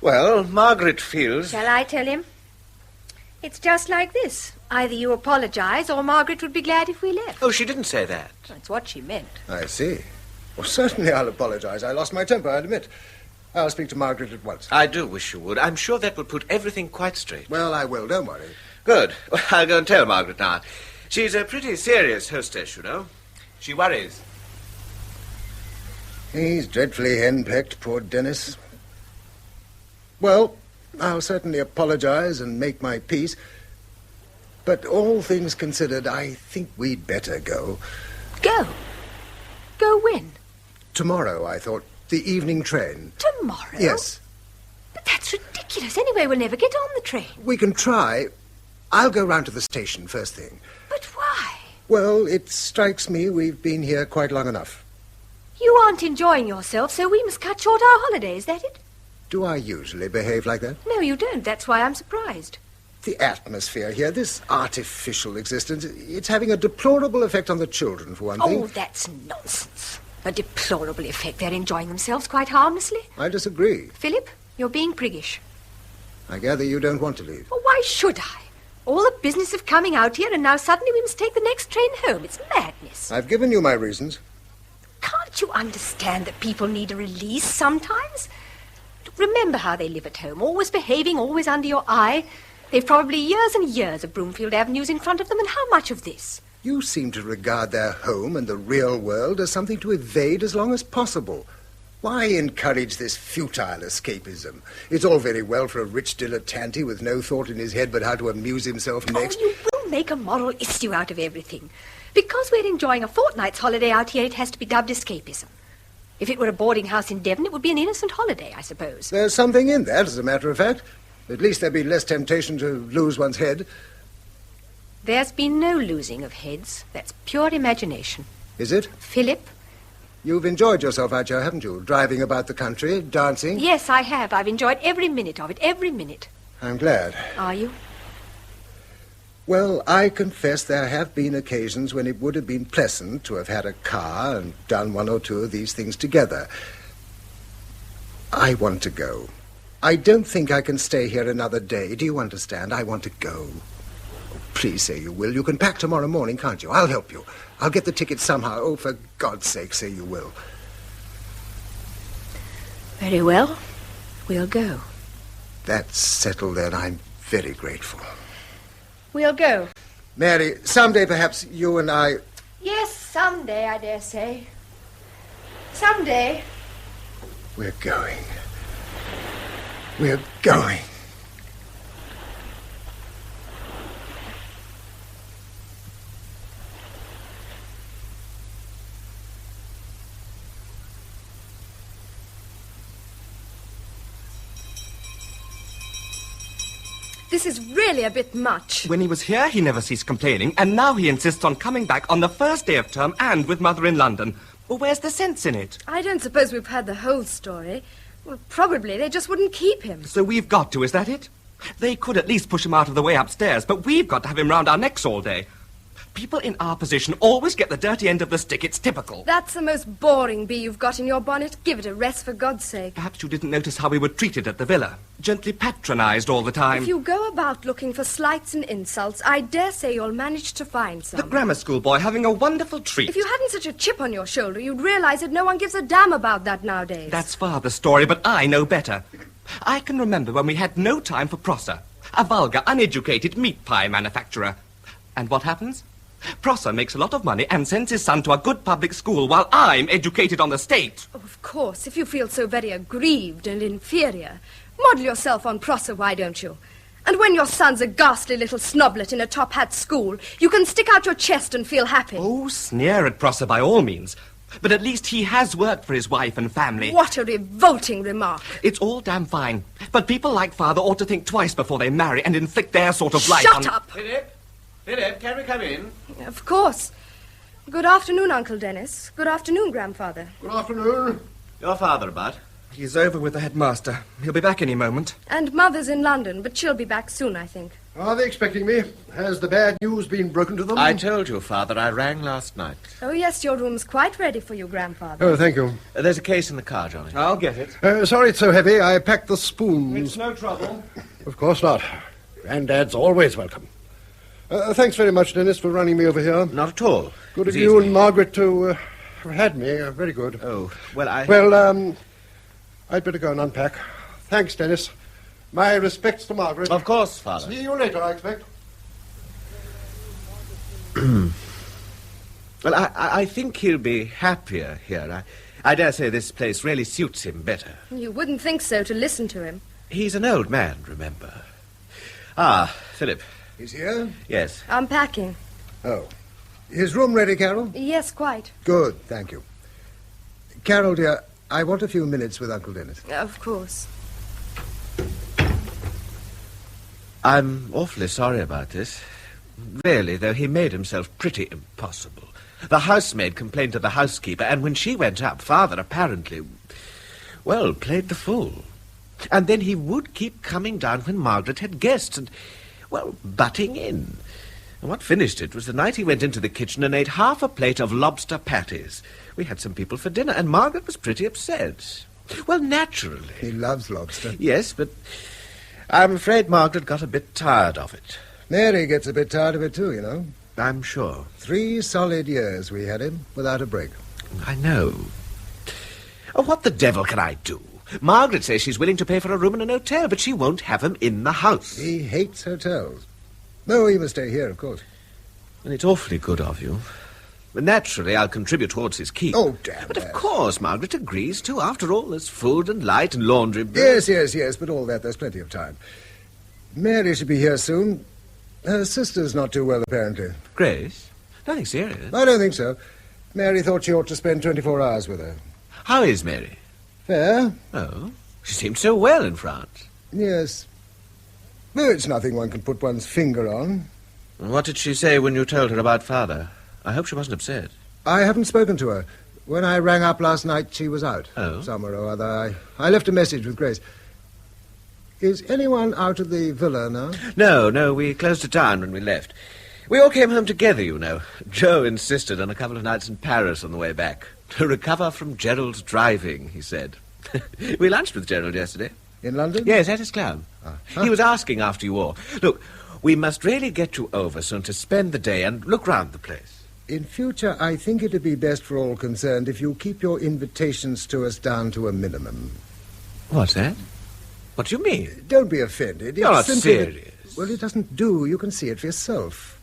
Speaker 11: Well, Margaret feels...
Speaker 5: Shall I tell him? It's just like this. Either you apologize or Margaret would be glad if we left.
Speaker 11: Oh, she didn't say that.
Speaker 5: That's what she meant.
Speaker 3: I see. Well, certainly I'll apologize. I lost my temper, I admit. I'll speak to Margaret at once.
Speaker 11: I do wish you would. I'm sure that would put everything quite straight.
Speaker 3: Well, I will. Don't worry.
Speaker 11: Good. Well, I'll go and tell Margaret now. She's a pretty serious hostess, you know. She worries.
Speaker 3: He's dreadfully henpecked, poor Dennis. Well, I'll certainly apologize and make my peace. But all things considered, I think we'd better go.
Speaker 5: Go? Go when?
Speaker 3: Tomorrow, I thought. The evening train.
Speaker 5: Tomorrow?
Speaker 3: Yes.
Speaker 5: But that's ridiculous. Anyway, we'll never get on the train.
Speaker 3: We can try. I'll go round to the station first thing.
Speaker 5: But why?
Speaker 3: Well, it strikes me we've been here quite long enough.
Speaker 5: You aren't enjoying yourself, so we must cut short our holiday, is that it?
Speaker 3: Do I usually behave like that?
Speaker 5: No, you don't. That's why I'm surprised.
Speaker 3: The atmosphere here, this artificial existence, it's having a deplorable effect on the children, for one thing.
Speaker 5: Oh, that's nonsense. A deplorable effect. They're enjoying themselves quite harmlessly.
Speaker 3: I disagree.
Speaker 5: Philip, you're being priggish.
Speaker 3: I gather you don't want to leave.
Speaker 5: Well, why should I? All the business of coming out here, and now suddenly we must take the next train home. It's madness.
Speaker 3: I've given you my reasons.
Speaker 5: Can't you understand that people need a release sometimes? Remember how they live at home, always behaving, always under your eye. They've probably years and years of Broomfield Avenues in front of them, and how much of this?
Speaker 3: You seem to regard their home and the real world as something to evade as long as possible. Why encourage this futile escapism? It's all very well for a rich dilettante with no thought in his head but how to amuse himself next.
Speaker 5: Oh, you will make a moral issue out of everything. Because we're enjoying a fortnight's holiday out here, it has to be dubbed escapism. If it were a boarding house in Devon, it would be an innocent holiday, I suppose.
Speaker 3: There's something in that, as a matter of fact. At least there'd be less temptation to lose one's head.
Speaker 5: There's been no losing of heads. That's pure imagination.
Speaker 3: Is it?
Speaker 5: Philip?
Speaker 3: You've enjoyed yourself out here, haven't you? Driving about the country, dancing?
Speaker 5: Yes, I have. I've enjoyed every minute of it, every minute.
Speaker 3: I'm glad.
Speaker 5: Are you?
Speaker 3: Well, I confess there have been occasions when it would have been pleasant to have had a car and done one or two of these things together. I want to go. I don't think I can stay here another day. Do you understand? I want to go. Please say you will. You can pack tomorrow morning, can't you? I'll help you. I'll get the ticket somehow. Oh, for God's sake, say you will.
Speaker 5: Very well. We'll go.
Speaker 3: That's settled then. I'm very grateful.
Speaker 5: We'll go.
Speaker 3: Mary, someday perhaps you and I...
Speaker 5: Yes, someday, I dare say. Someday.
Speaker 3: We're going. We're going.
Speaker 10: This is really a bit much.
Speaker 7: When he was here, he never ceased complaining, and now he insists on coming back on the first day of term and with Mother in London. Well, where's the sense in it?
Speaker 10: I don't suppose we've heard the whole story. Well, probably they just wouldn't keep him.
Speaker 7: So we've got to, is that it? They could at least push him out of the way upstairs, but we've got to have him round our necks all day. People in our position always get the dirty end of the stick. It's typical.
Speaker 10: That's the most boring bee you've got in your bonnet. Give it a rest, for God's sake.
Speaker 7: Perhaps you didn't notice how we were treated at the villa. Gently patronized all the time.
Speaker 10: If you go about looking for slights and insults, I dare say you'll manage to find some.
Speaker 7: The grammar school boy having a wonderful treat.
Speaker 10: If you hadn't such a chip on your shoulder, you'd realize that no one gives a damn about that nowadays.
Speaker 7: That's Father's story, but I know better. I can remember when we had no time for Prosser, a vulgar, uneducated meat pie manufacturer. And what happens? Prosser makes a lot of money and sends his son to a good public school while I'm educated on the state.
Speaker 10: Oh, of course, if you feel so very aggrieved and inferior, model yourself on Prosser, why don't you? And when your son's a ghastly little snoblet in a top-hat school, you can stick out your chest and feel happy.
Speaker 7: Oh, sneer at Prosser by all means. But at least he has worked for his wife and family.
Speaker 10: What a revolting remark.
Speaker 7: It's all damn fine. But people like Father ought to think twice before they marry and inflict their sort of life on...
Speaker 10: Shut up!
Speaker 11: Philip, can we come in?
Speaker 10: Of course. Good afternoon, Uncle Dennis. Good afternoon, Grandfather.
Speaker 6: Good afternoon.
Speaker 11: Your father about?
Speaker 7: He's over with the headmaster. He'll be back any moment.
Speaker 10: And Mother's in London, but she'll be back soon, I think.
Speaker 6: Are they expecting me? Has the bad news been broken to them?
Speaker 11: I told you, Father. I rang last night.
Speaker 10: Oh, yes, your room's quite ready for you, Grandfather.
Speaker 6: Oh, thank you.
Speaker 11: There's a case in the car, Johnny.
Speaker 7: I'll get it.
Speaker 6: Sorry it's so heavy. I packed the spoons.
Speaker 7: It's no trouble.
Speaker 6: Of course not. Granddad's always welcome. Thanks very much, Dennis, for running me over here.
Speaker 11: Not at all.
Speaker 6: Good of you and Margaret to have had me. Very good.
Speaker 11: Oh, well,
Speaker 6: Well, I'd better go and unpack. Thanks, Dennis. My respects to Margaret.
Speaker 11: Of course, Father.
Speaker 6: See you later, I expect.
Speaker 11: Well, I think he'll be happier here. I dare say this place really suits him better.
Speaker 10: You wouldn't think so to listen to him.
Speaker 11: He's an old man, remember. Ah, Philip.
Speaker 3: He's here?
Speaker 11: Yes.
Speaker 10: I'm packing.
Speaker 3: Oh. His room ready, Carol?
Speaker 10: Yes, quite.
Speaker 3: Good, thank you. Carol, dear, I want a few minutes with Uncle Dennis.
Speaker 10: Of course.
Speaker 11: I'm awfully sorry about this. Really, though, he made himself pretty impossible. The housemaid complained to the housekeeper, and when she went up, Father apparently, well, played the fool. And then he would keep coming down when Margaret had guests and, well, butting in. And what finished it was the night he went into the kitchen and ate half a plate of lobster patties. We had some people for dinner, and Margaret was pretty upset. Well, naturally.
Speaker 3: He loves lobster.
Speaker 11: Yes, but I'm afraid Margaret got a bit tired of it.
Speaker 3: Mary gets a bit tired of it too, you know.
Speaker 11: I'm sure.
Speaker 3: 3 solid years we had him, without a break.
Speaker 11: I know. Oh, what the devil can I do? Margaret says she's willing to pay for a room in an hotel, but she won't have him in the house.
Speaker 3: He hates hotels. No, he must stay here, of course.
Speaker 11: And it's awfully good of you. Naturally, I'll contribute towards his keep.
Speaker 3: Oh, damn
Speaker 11: But
Speaker 3: that.
Speaker 11: of course, Margaret agrees too. After all, there's food and light and laundry.
Speaker 3: Yes, but all that, there's plenty of time. Mary should be here soon. Her sister's not too well, apparently.
Speaker 11: Grace? Nothing serious.
Speaker 3: I don't think so. Mary thought she ought to spend 24 hours with her.
Speaker 11: How is Mary?
Speaker 3: Fair.
Speaker 11: Oh, she seemed so well in France.
Speaker 3: Yes. No, it's nothing one can put one's finger on.
Speaker 11: What did she say when you told her about Father? I hope she wasn't upset.
Speaker 3: I haven't spoken to her. When I rang up last night, she was out.
Speaker 11: Oh?
Speaker 3: Somewhere or other. I left a message with Grace. Is anyone out of the villa now?
Speaker 11: No, we closed it down when we left. We all came home together, you know. Joe insisted on a couple of nights in Paris on the way back. To recover from Gerald's driving, he said. We lunched with Gerald yesterday.
Speaker 3: In London?
Speaker 11: Yes, at his club. He was asking after you all. Look, we must really get you over soon to spend the day and look round the place.
Speaker 3: In future, I think it'd be best for all concerned if you keep your invitations to us down to a minimum.
Speaker 11: What's that? What do you mean?
Speaker 3: Don't be offended.
Speaker 11: You're not
Speaker 3: simply
Speaker 11: serious.
Speaker 3: Well, it doesn't do. You can see it for yourself.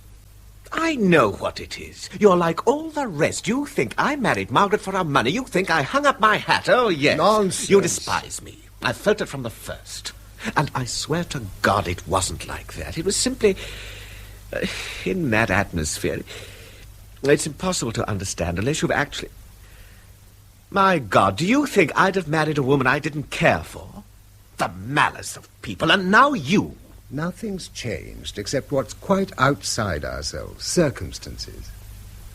Speaker 11: I know what it is. You're like all the rest. You think I married Margaret for her money. You think I hung up my hat. Oh, yes.
Speaker 3: Nonsense.
Speaker 11: You despise me. I felt it from the first. And I swear to God it wasn't like that. It was simply... in that atmosphere... It's impossible to understand unless you've actually... My God, do you think I'd have married a woman I didn't care for? The malice of people, and now you...
Speaker 3: Nothing's changed except what's quite outside ourselves, circumstances.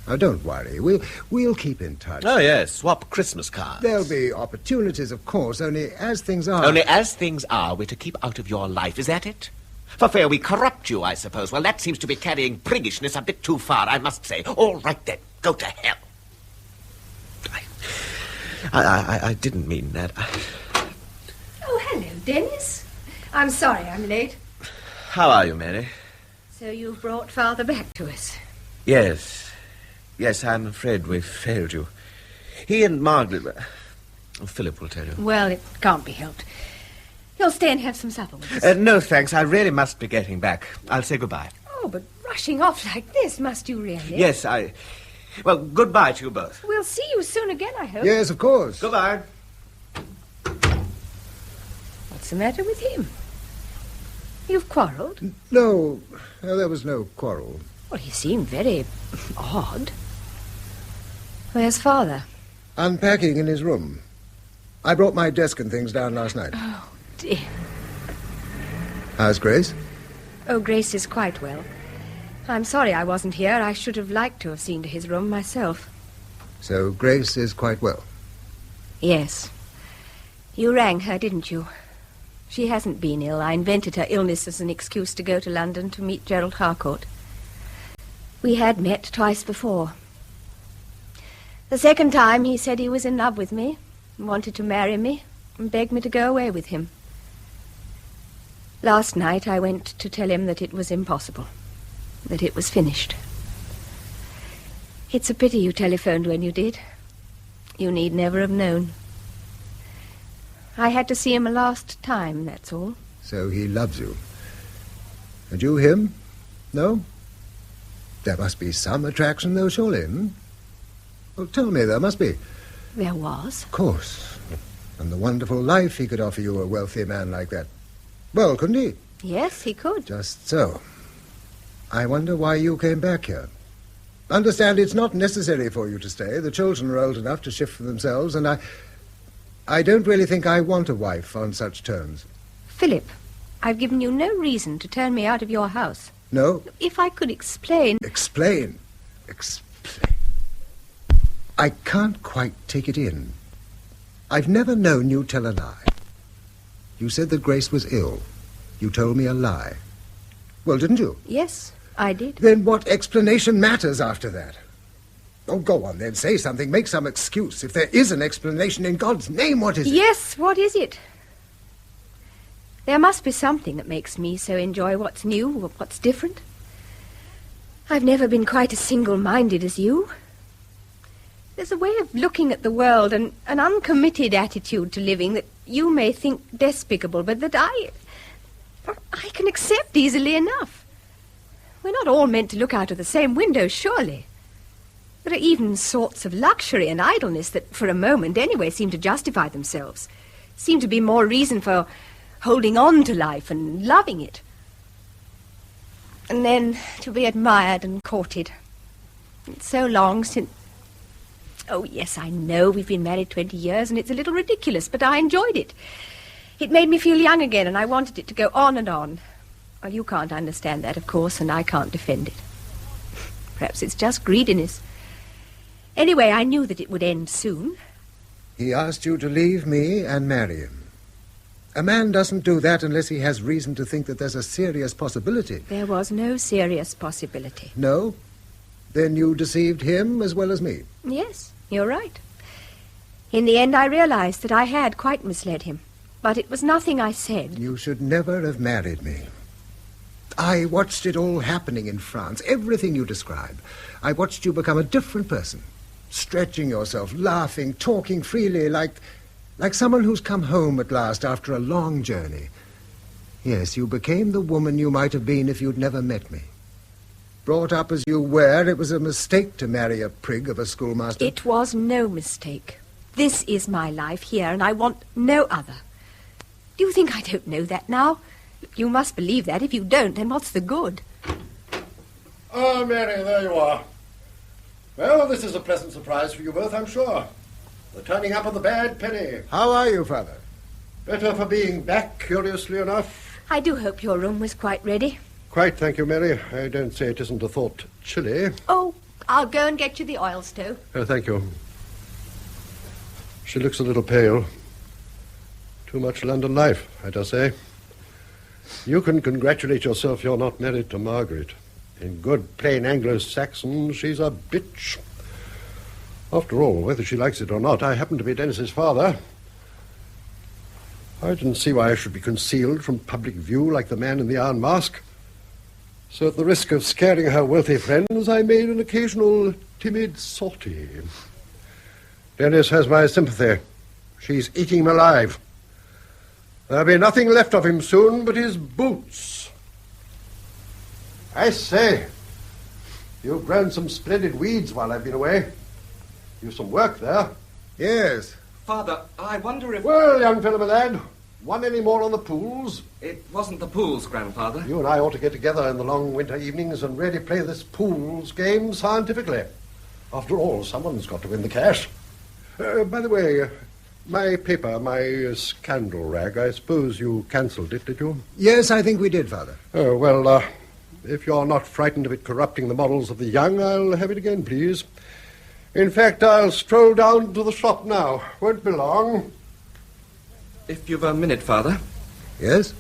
Speaker 3: Now, don't worry. We'll keep in touch.
Speaker 11: Oh, yes, swap Christmas cards.
Speaker 3: There'll be opportunities, of course, only as things are...
Speaker 11: Only as things are, we're to keep out of your life, is that it? For fear we corrupt you, I suppose. Well, that seems to be carrying priggishness a bit too far, I must say. All right, then, go to hell. I didn't mean that.
Speaker 5: Oh, hello, Dennis. I'm sorry I'm late.
Speaker 11: How are you, Mary?
Speaker 5: So you've brought Father back to us.
Speaker 11: Yes, I'm afraid we've failed you. He and Margaret... Philip will tell you.
Speaker 5: Well, it can't be helped. You'll stay and have some supper with us.
Speaker 11: No, thanks. I really must be getting back. I'll say goodbye.
Speaker 5: Oh, but rushing off like this, must you really?
Speaker 11: Yes, Well, goodbye to you both.
Speaker 5: We'll see you soon again, I hope.
Speaker 3: Yes, of course.
Speaker 11: Goodbye.
Speaker 5: What's the matter with him? You've quarrelled?
Speaker 3: No, there was no quarrel.
Speaker 5: Well, he seemed very odd. Where's Father?
Speaker 3: Unpacking in his room. I brought my desk and things down last night.
Speaker 5: Oh, dear.
Speaker 3: How's Grace?
Speaker 5: Oh, Grace is quite well. I'm sorry I wasn't here. I should have liked to have seen to his room myself.
Speaker 3: So Grace is quite well?
Speaker 5: Yes. You rang her, didn't you? She hasn't been ill. I invented her illness as an excuse to go to London to meet Gerald Harcourt. We had met twice before. The second time he said he was in love with me, and wanted to marry me, and begged me to go away with him. Last night I went to tell him that it was impossible, that it was finished. It's a pity you telephoned when you did. You need never have known. I had to see him a last time, that's all.
Speaker 3: So he loves you. And you him? No? There must be some attraction, though, surely, Well, tell me, there must be.
Speaker 5: There was.
Speaker 3: Of course. And the wonderful life he could offer you, a wealthy man like that. Well, couldn't he?
Speaker 5: Yes, he could.
Speaker 3: Just so. I wonder why you came back here. Understand, it's not necessary for you to stay. The children are old enough to shift for themselves, and I don't really think I want a wife on such terms.
Speaker 5: Philip, I've given you no reason to turn me out of your house.
Speaker 3: No?
Speaker 5: If I could explain...
Speaker 3: Explain? I can't quite take it in. I've never known you tell a lie. You said that Grace was ill. You told me a lie. Well, didn't you?
Speaker 5: Yes, I did.
Speaker 3: Then what explanation matters after that? Oh, go on then, say something, make some excuse. If there is an explanation, in God's name, what is it?
Speaker 5: Yes, what is it? There must be something that makes me so enjoy what's new, or what's different. I've never been quite as single-minded as you. There's a way of looking at the world, and an uncommitted attitude to living that you may think despicable, but that I can accept easily enough. We're not all meant to look out of the same window, surely. There are even sorts of luxury and idleness that, for a moment anyway, seem to justify themselves. Seem to be more reason for holding on to life and loving it. And then to be admired and courted. It's so long since... Oh, yes, I know we've been married 20 years and it's a little ridiculous, but I enjoyed it. It made me feel young again and I wanted it to go on and on. Well, you can't understand that, of course, and I can't defend it. Perhaps it's just greediness. Anyway, I knew that it would end soon.
Speaker 3: He asked you to leave me and marry him. A man doesn't do that unless he has reason to think that there's a serious possibility.
Speaker 5: There was no serious possibility.
Speaker 3: No? Then you deceived him as well as me.
Speaker 5: Yes, you're right. In the end, I realized that I had quite misled him. But it was nothing I said.
Speaker 3: You should never have married me. I watched it all happening in France, everything you describe. I watched you become a different person, stretching yourself, laughing, talking freely, like someone who's come home at last after a long journey. Yes, you became the woman you might have been if you'd never met me. Brought up as you were, it was a mistake to marry a prig of a schoolmaster.
Speaker 5: It was no mistake. This is my life here, and I want no other. Do you think I don't know that now? You must believe that. If you don't, then what's the good?
Speaker 6: Ah, Mary, there you are. Well, this is a pleasant surprise for you both, I'm sure. The turning up of the bad penny.
Speaker 3: How are you, Father?
Speaker 6: Better for being back, curiously enough.
Speaker 5: I do hope your room was quite ready.
Speaker 6: Quite, thank you, Mary. I don't say it isn't a thought chilly.
Speaker 5: Oh, I'll go and get you the oil stove.
Speaker 6: Oh, thank you. She looks a little pale. Too much London life, I dare say. You can congratulate yourself you're not married to Margaret. In good plain Anglo-Saxon, she's a bitch. After all, whether she likes it or not, I happen to be Dennis's father. I didn't see why I should be concealed from public view like the man in the Iron Mask. So at the risk of scaring her wealthy friends, I made an occasional timid sortie. Dennis has my sympathy. She's eating him alive. There'll be nothing left of him soon but his boots. I say, you've grown some splendid weeds while I've been away. You've some work there.
Speaker 3: Yes.
Speaker 7: Father, I wonder if...
Speaker 6: Well, young fellow, my lad, won any more on the pools?
Speaker 7: It wasn't the pools, Grandfather.
Speaker 6: You and I ought to get together in the long winter evenings and really play this pools game scientifically. After all, someone's got to win the cash. By the way, my paper, my scandal rag, I suppose you cancelled it, did you?
Speaker 3: Yes, I think we did, Father.
Speaker 6: Oh, well, if you're not frightened of it corrupting the morals of the young, I'll have it again, please. In fact, I'll stroll down to the shop now. Won't be long.
Speaker 7: If you've a minute, Father.
Speaker 3: Yes?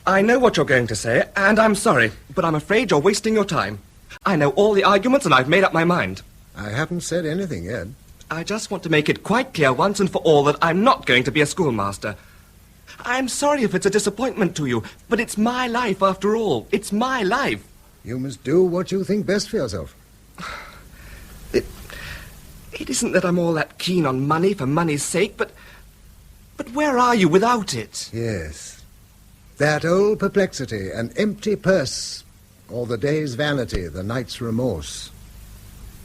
Speaker 7: I know what you're going to say, and I'm sorry, but I'm afraid you're wasting your time. I know all the arguments, and I've made up my mind.
Speaker 3: I haven't said anything yet.
Speaker 7: I just want to make it quite clear once and for all that I'm not going to be a schoolmaster. I'm sorry if it's a disappointment to you, but it's my life after all. It's my life.
Speaker 3: You must do what you think best for yourself.
Speaker 7: It isn't that I'm all that keen on money for money's sake, but where are you without it?
Speaker 3: Yes. That old perplexity, an empty purse, or the day's vanity, the night's remorse.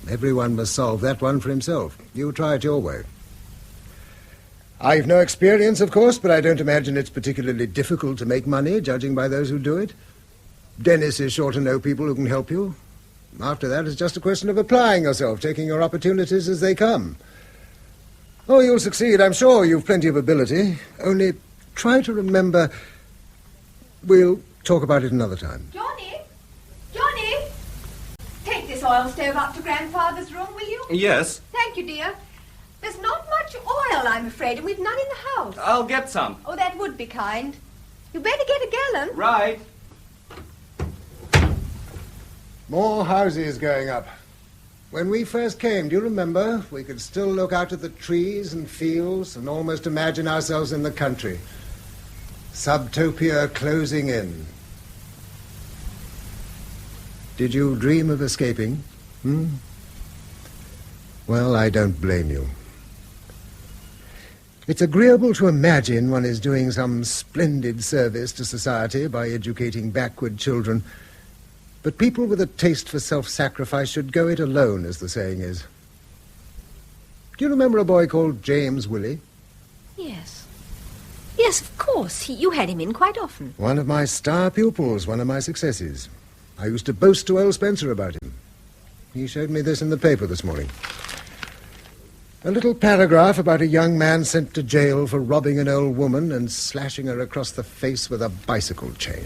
Speaker 3: Everyone must solve that one for himself. You try it your way. I've no experience, of course, but I don't imagine it's particularly difficult to make money, judging by those who do it. Dennis is sure to know people who can help you. After that, it's just a question of applying yourself, taking your opportunities as they come. Oh, you'll succeed, I'm sure. You've plenty of ability. Only try to remember... We'll talk about it another time.
Speaker 5: Johnny! Johnny! Take this oil stove up to Grandfather's room, will you?
Speaker 7: Yes.
Speaker 5: Thank you, dear. There's not much oil, I'm afraid, and we've none in the house.
Speaker 7: I'll get some.
Speaker 5: Oh, that would be kind. You better get a gallon.
Speaker 7: Right.
Speaker 3: More houses going up. When we first came, do you remember? We could still look out at the trees and fields and almost imagine ourselves in the country. Subtopia closing in. Did you dream of escaping? Well, I don't blame you. It's agreeable to imagine one is doing some splendid service to society by educating backward children. But people with a taste for self-sacrifice should go it alone, as the saying is. Do you remember a boy called James Willey?
Speaker 5: Yes. Yes, of course. You had him in quite often.
Speaker 3: One of my star pupils, one of my successes. I used to boast to old Spencer about him. He showed me this in the paper this morning. A little paragraph about a young man sent to jail for robbing an old woman and slashing her across the face with a bicycle chain.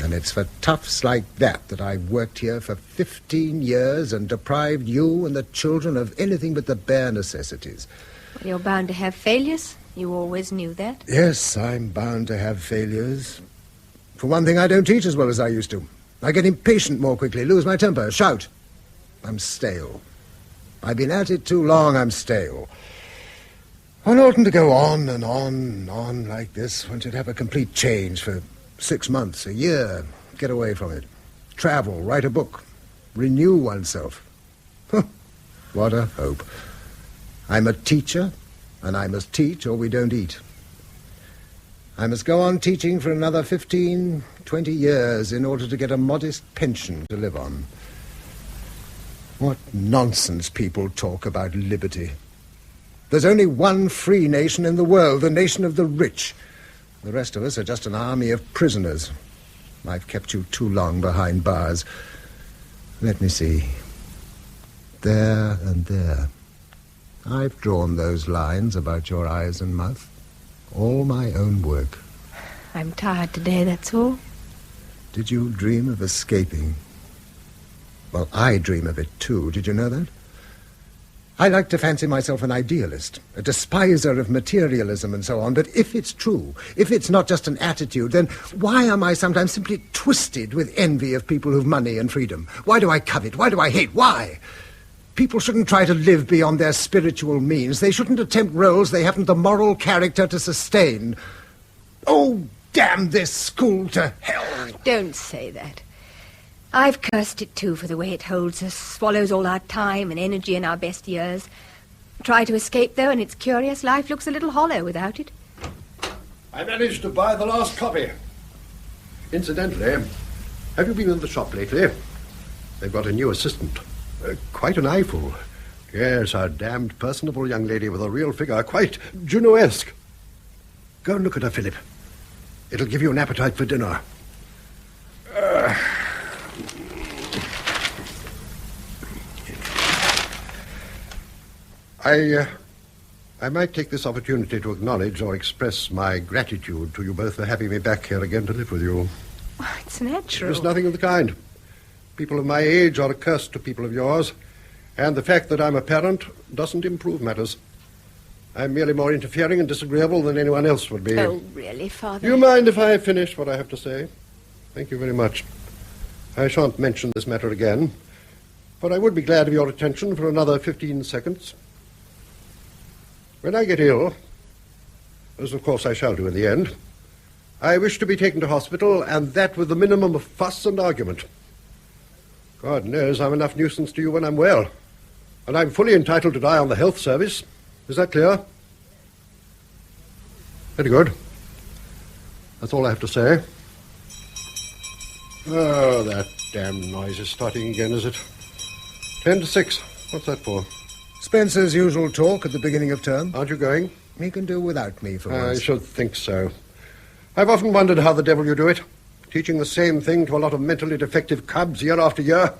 Speaker 3: And it's for toughs like that I've worked here for 15 years and deprived you and the children of anything but the bare necessities.
Speaker 5: Well, you're bound to have failures. You always knew that.
Speaker 3: Yes, I'm bound to have failures. For one thing, I don't teach as well as I used to. I get impatient more quickly, lose my temper, shout. I'm stale. I've been at it too long, I'm stale. One oughtn't to go on and on and on like this. One should have a complete change for 6 months, a year, get away from it. Travel, write a book, renew oneself. What a hope. I'm a teacher, and I must teach or we don't eat. I must go on teaching for another 15, 20 years in order to get a modest pension to live on. What nonsense people talk about liberty. There's only one free nation in the world, the nation of the rich. The rest of us are just an army of prisoners. I've kept you too long behind bars. Let me see. There and there. I've drawn those lines about your eyes and mouth. All my own work.
Speaker 5: I'm tired today, that's all.
Speaker 3: Did you dream of escaping? Well, I dream of it too. Did you know that? I like to fancy myself an idealist, a despiser of materialism and so on, but if it's true, if it's not just an attitude, then why am I sometimes simply twisted with envy of people who've money and freedom? Why do I covet? Why do I hate? Why? People shouldn't try to live beyond their spiritual means. They shouldn't attempt roles they haven't the moral character to sustain. Oh, damn this school to hell!
Speaker 5: Don't say that. I've cursed it too for the way it holds us, swallows all our time and energy in our best years. Try to escape, though, and it's curious. Life looks a little hollow without it.
Speaker 6: I managed to buy the last copy. Incidentally, have you been in the shop lately? They've got a new assistant. Quite an eyeful. Yes, a damned personable young lady with a real figure, quite Juno-esque. Go and look at her, Philip. It'll give you an appetite for dinner. I might take this opportunity to acknowledge or express my gratitude to you both for having me back here again to live with you.
Speaker 5: Oh, it's natural.
Speaker 6: There's nothing of the kind. People of my age are a curse to people of yours, and the fact that I'm a parent doesn't improve matters. I'm merely more interfering and disagreeable than anyone else would be.
Speaker 5: Oh, really, Father?
Speaker 6: Do you mind if I finish what I have to say? Thank you very much. I shan't mention this matter again, but I would be glad of your attention for another 15 seconds. When I get ill, as of course I shall do in the end, I wish to be taken to hospital, and that with the minimum of fuss and argument. God knows I'm enough nuisance to you when I'm well, and I'm fully entitled to die on the health service. Is that clear? Very good. That's all I have to say. Oh, that damn noise is starting again, is it? 10 to 6. What's that for?
Speaker 3: Spencer's usual talk at the beginning of term.
Speaker 6: Aren't you going?
Speaker 3: He can do without me for once.
Speaker 6: I should think so. I've often wondered how the devil you do it, teaching the same thing to a lot of mentally defective cubs year after year.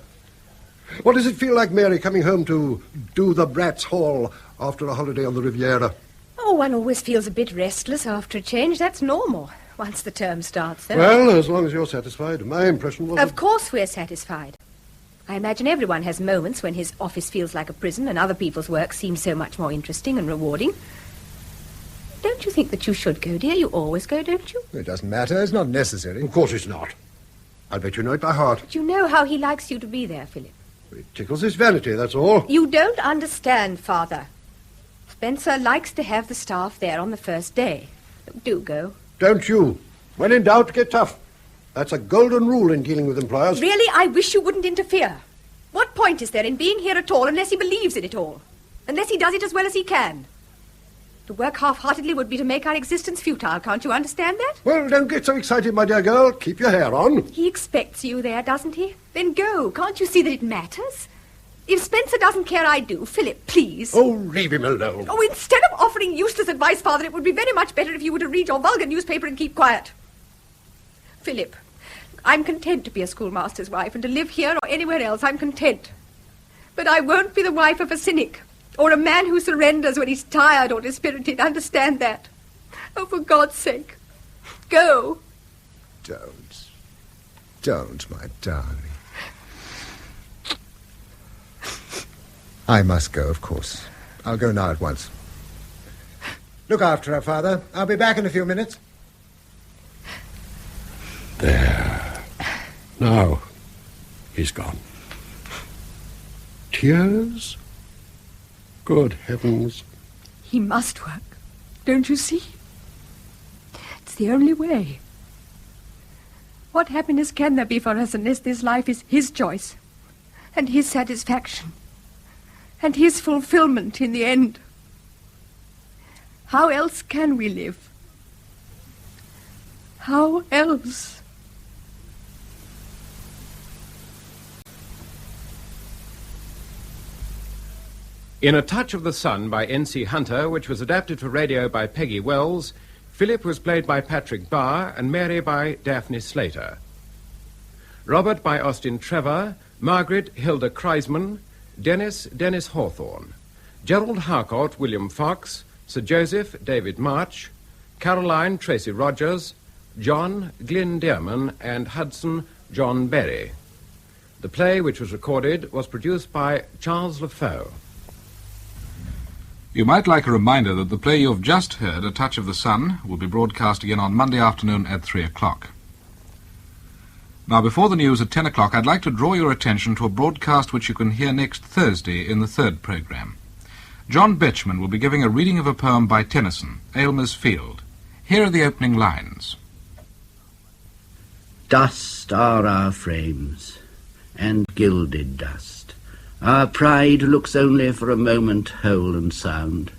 Speaker 6: What does it feel like, Mary, coming home to do the Brat's Hall after a holiday on the Riviera?
Speaker 5: Oh, one always feels a bit restless after a change. That's normal, once the term starts, though.
Speaker 6: Well, as long as you're satisfied. My impression was...
Speaker 5: Of course we're satisfied. I imagine everyone has moments when his office feels like a prison and other people's work seems so much more interesting and rewarding. Don't you think that you should go, dear? You always go, don't you?
Speaker 3: It doesn't matter. It's not necessary.
Speaker 6: Of course it's not. I'll bet you know it by heart.
Speaker 5: But you know how he likes you to be there, Philip.
Speaker 6: It tickles his vanity, that's all.
Speaker 5: You don't understand, Father. Spencer likes to have the staff there on the first day. Do go.
Speaker 6: Don't you? When in doubt, get tough. That's a golden rule in dealing with employers.
Speaker 5: Really, I wish you wouldn't interfere. What point is there in being here at all unless he believes in it all? Unless he does it as well as he can? To work half-heartedly would be to make our existence futile. Can't you understand that?
Speaker 6: Well, don't get so excited, my dear girl. Keep your hair on.
Speaker 5: He expects you there, doesn't he? Then go. Can't you see that it matters? If Spencer doesn't care, I do. Philip, please.
Speaker 6: Oh, leave him alone.
Speaker 5: Oh, instead of offering useless advice, Father, it would be very much better if you were to read your vulgar newspaper and keep quiet. Philip, I'm content to be a schoolmaster's wife and to live here or anywhere else. I'm content. But I won't be the wife of a cynic or a man who surrenders when he's tired or dispirited. Understand that. Oh, for God's sake, go.
Speaker 3: Don't, my darling. I must go, of course. I'll go now at once. Look after her, Father. I'll be back in a few minutes.
Speaker 6: There. Now, he's gone. Tears? Good heavens.
Speaker 5: He must work. Don't you see? It's the only way. What happiness can there be for us unless this life is his choice and his satisfaction and his fulfillment in the end? How else can we live? How else?
Speaker 2: In A Touch of the Sun by N.C. Hunter, which was adapted for radio by Peggy Wells, Philip was played by Patrick Barr and Mary by Daphne Slater. Robert by Austin Trevor, Margaret Hilda Kreisman, Dennis Hawthorne, Gerald Harcourt William Fox, Sir Joseph David March, Caroline Tracy Rogers, John Glyn Dearman, and Hudson John Berry. The play, which was recorded, was produced by Charles Lafoe.
Speaker 1: You might like a reminder that the play you have just heard, A Touch of the Sun, will be broadcast again on Monday afternoon at 3 o'clock. Now, before the news at 10 o'clock, I'd like to draw your attention to a broadcast which you can hear next Thursday in the third programme. John Betchman will be giving a reading of a poem by Tennyson, Aylmer's Field. Here are the opening lines.
Speaker 13: Dust are our frames, and gilded dust. Our pride looks only for a moment whole and sound.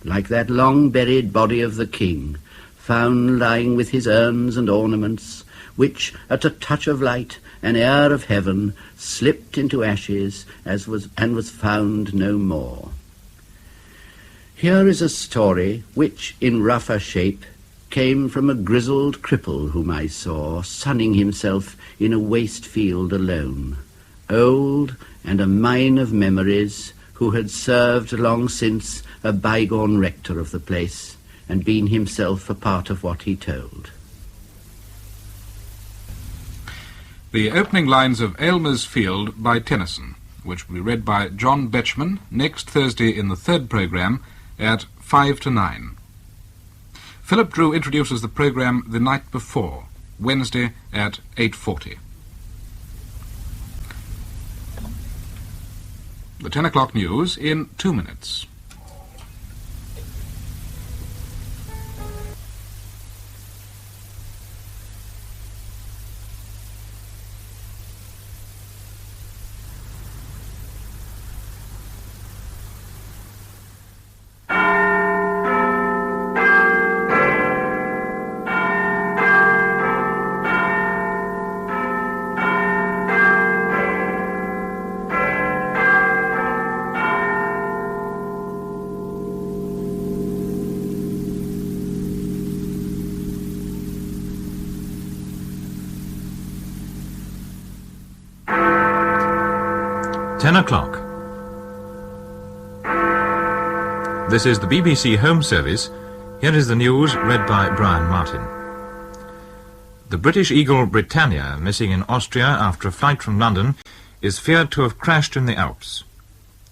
Speaker 13: Like that long-buried body of the king, found lying with his urns and ornaments, which, at a touch of light, an air of heaven, slipped into ashes and was found no more. Here is a story which, in rougher shape, came from a grizzled cripple whom I saw sunning himself in a waste field alone, old and a mine of memories, who had served long since a bygone rector of the place and been himself a part of what he told.
Speaker 1: The opening lines of Aylmer's Field by Tennyson, which will be read by John Betchman next Thursday in the third programme at 5 to 9. Philip Drew introduces the programme the night before, Wednesday at 8:40. The 10 o'clock news in 2 minutes.
Speaker 14: o'clock. This is the BBC Home Service. Here is the news read by Brian Martin. The British Eagle Britannia, missing in Austria after a flight from London, is feared to have crashed in the Alps.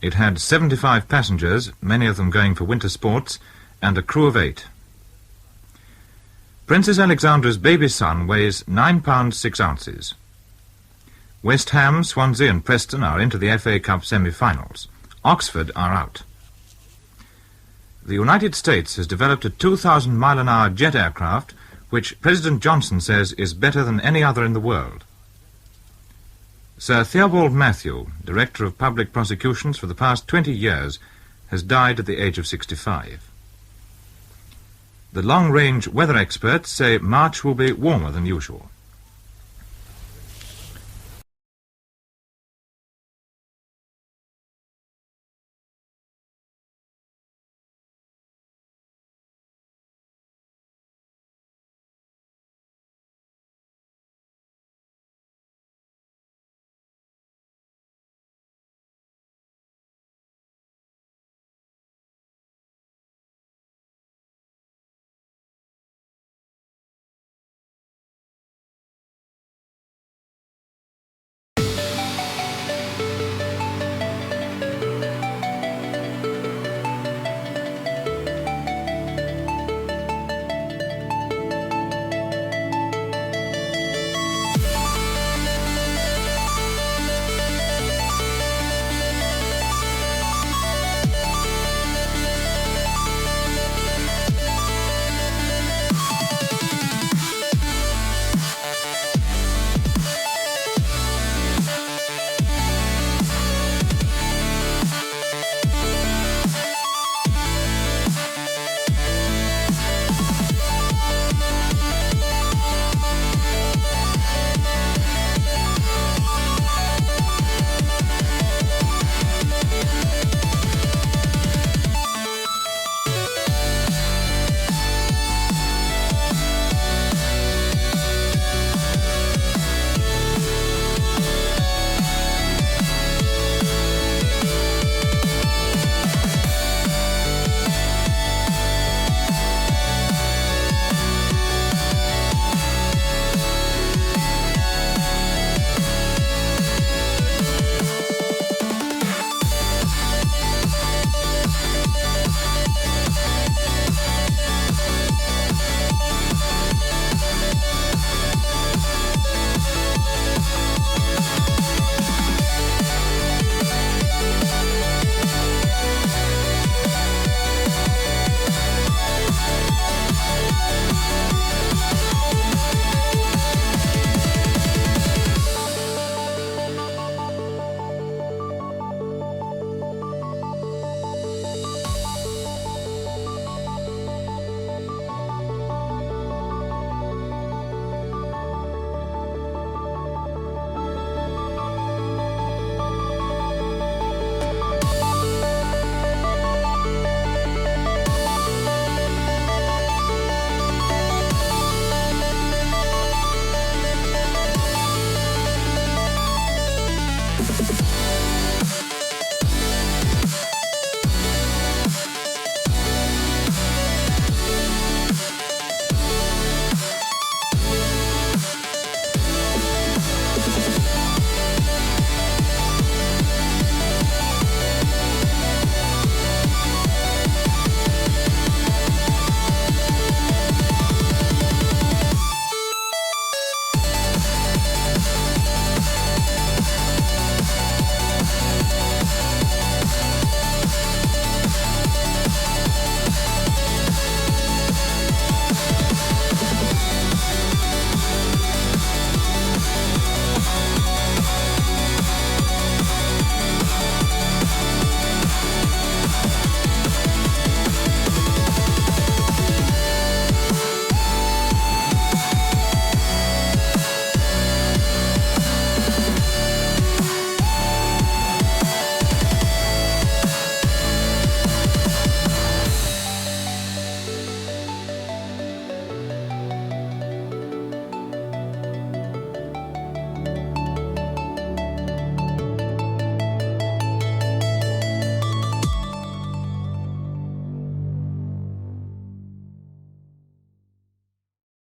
Speaker 14: It had 75 passengers, many of them going for winter sports, and a crew of 8. Princess Alexandra's baby son weighs 9 pounds 6 ounces. West Ham, Swansea and Preston are into the FA Cup semi-finals. Oxford are out. The United States has developed a 2,000-mile-an-hour jet aircraft which President Johnson says is better than any other in the world. Sir Theobald Matthew, Director of Public Prosecutions for the past 20 years, has died at the age of 65. The long-range weather experts say March will be warmer than usual.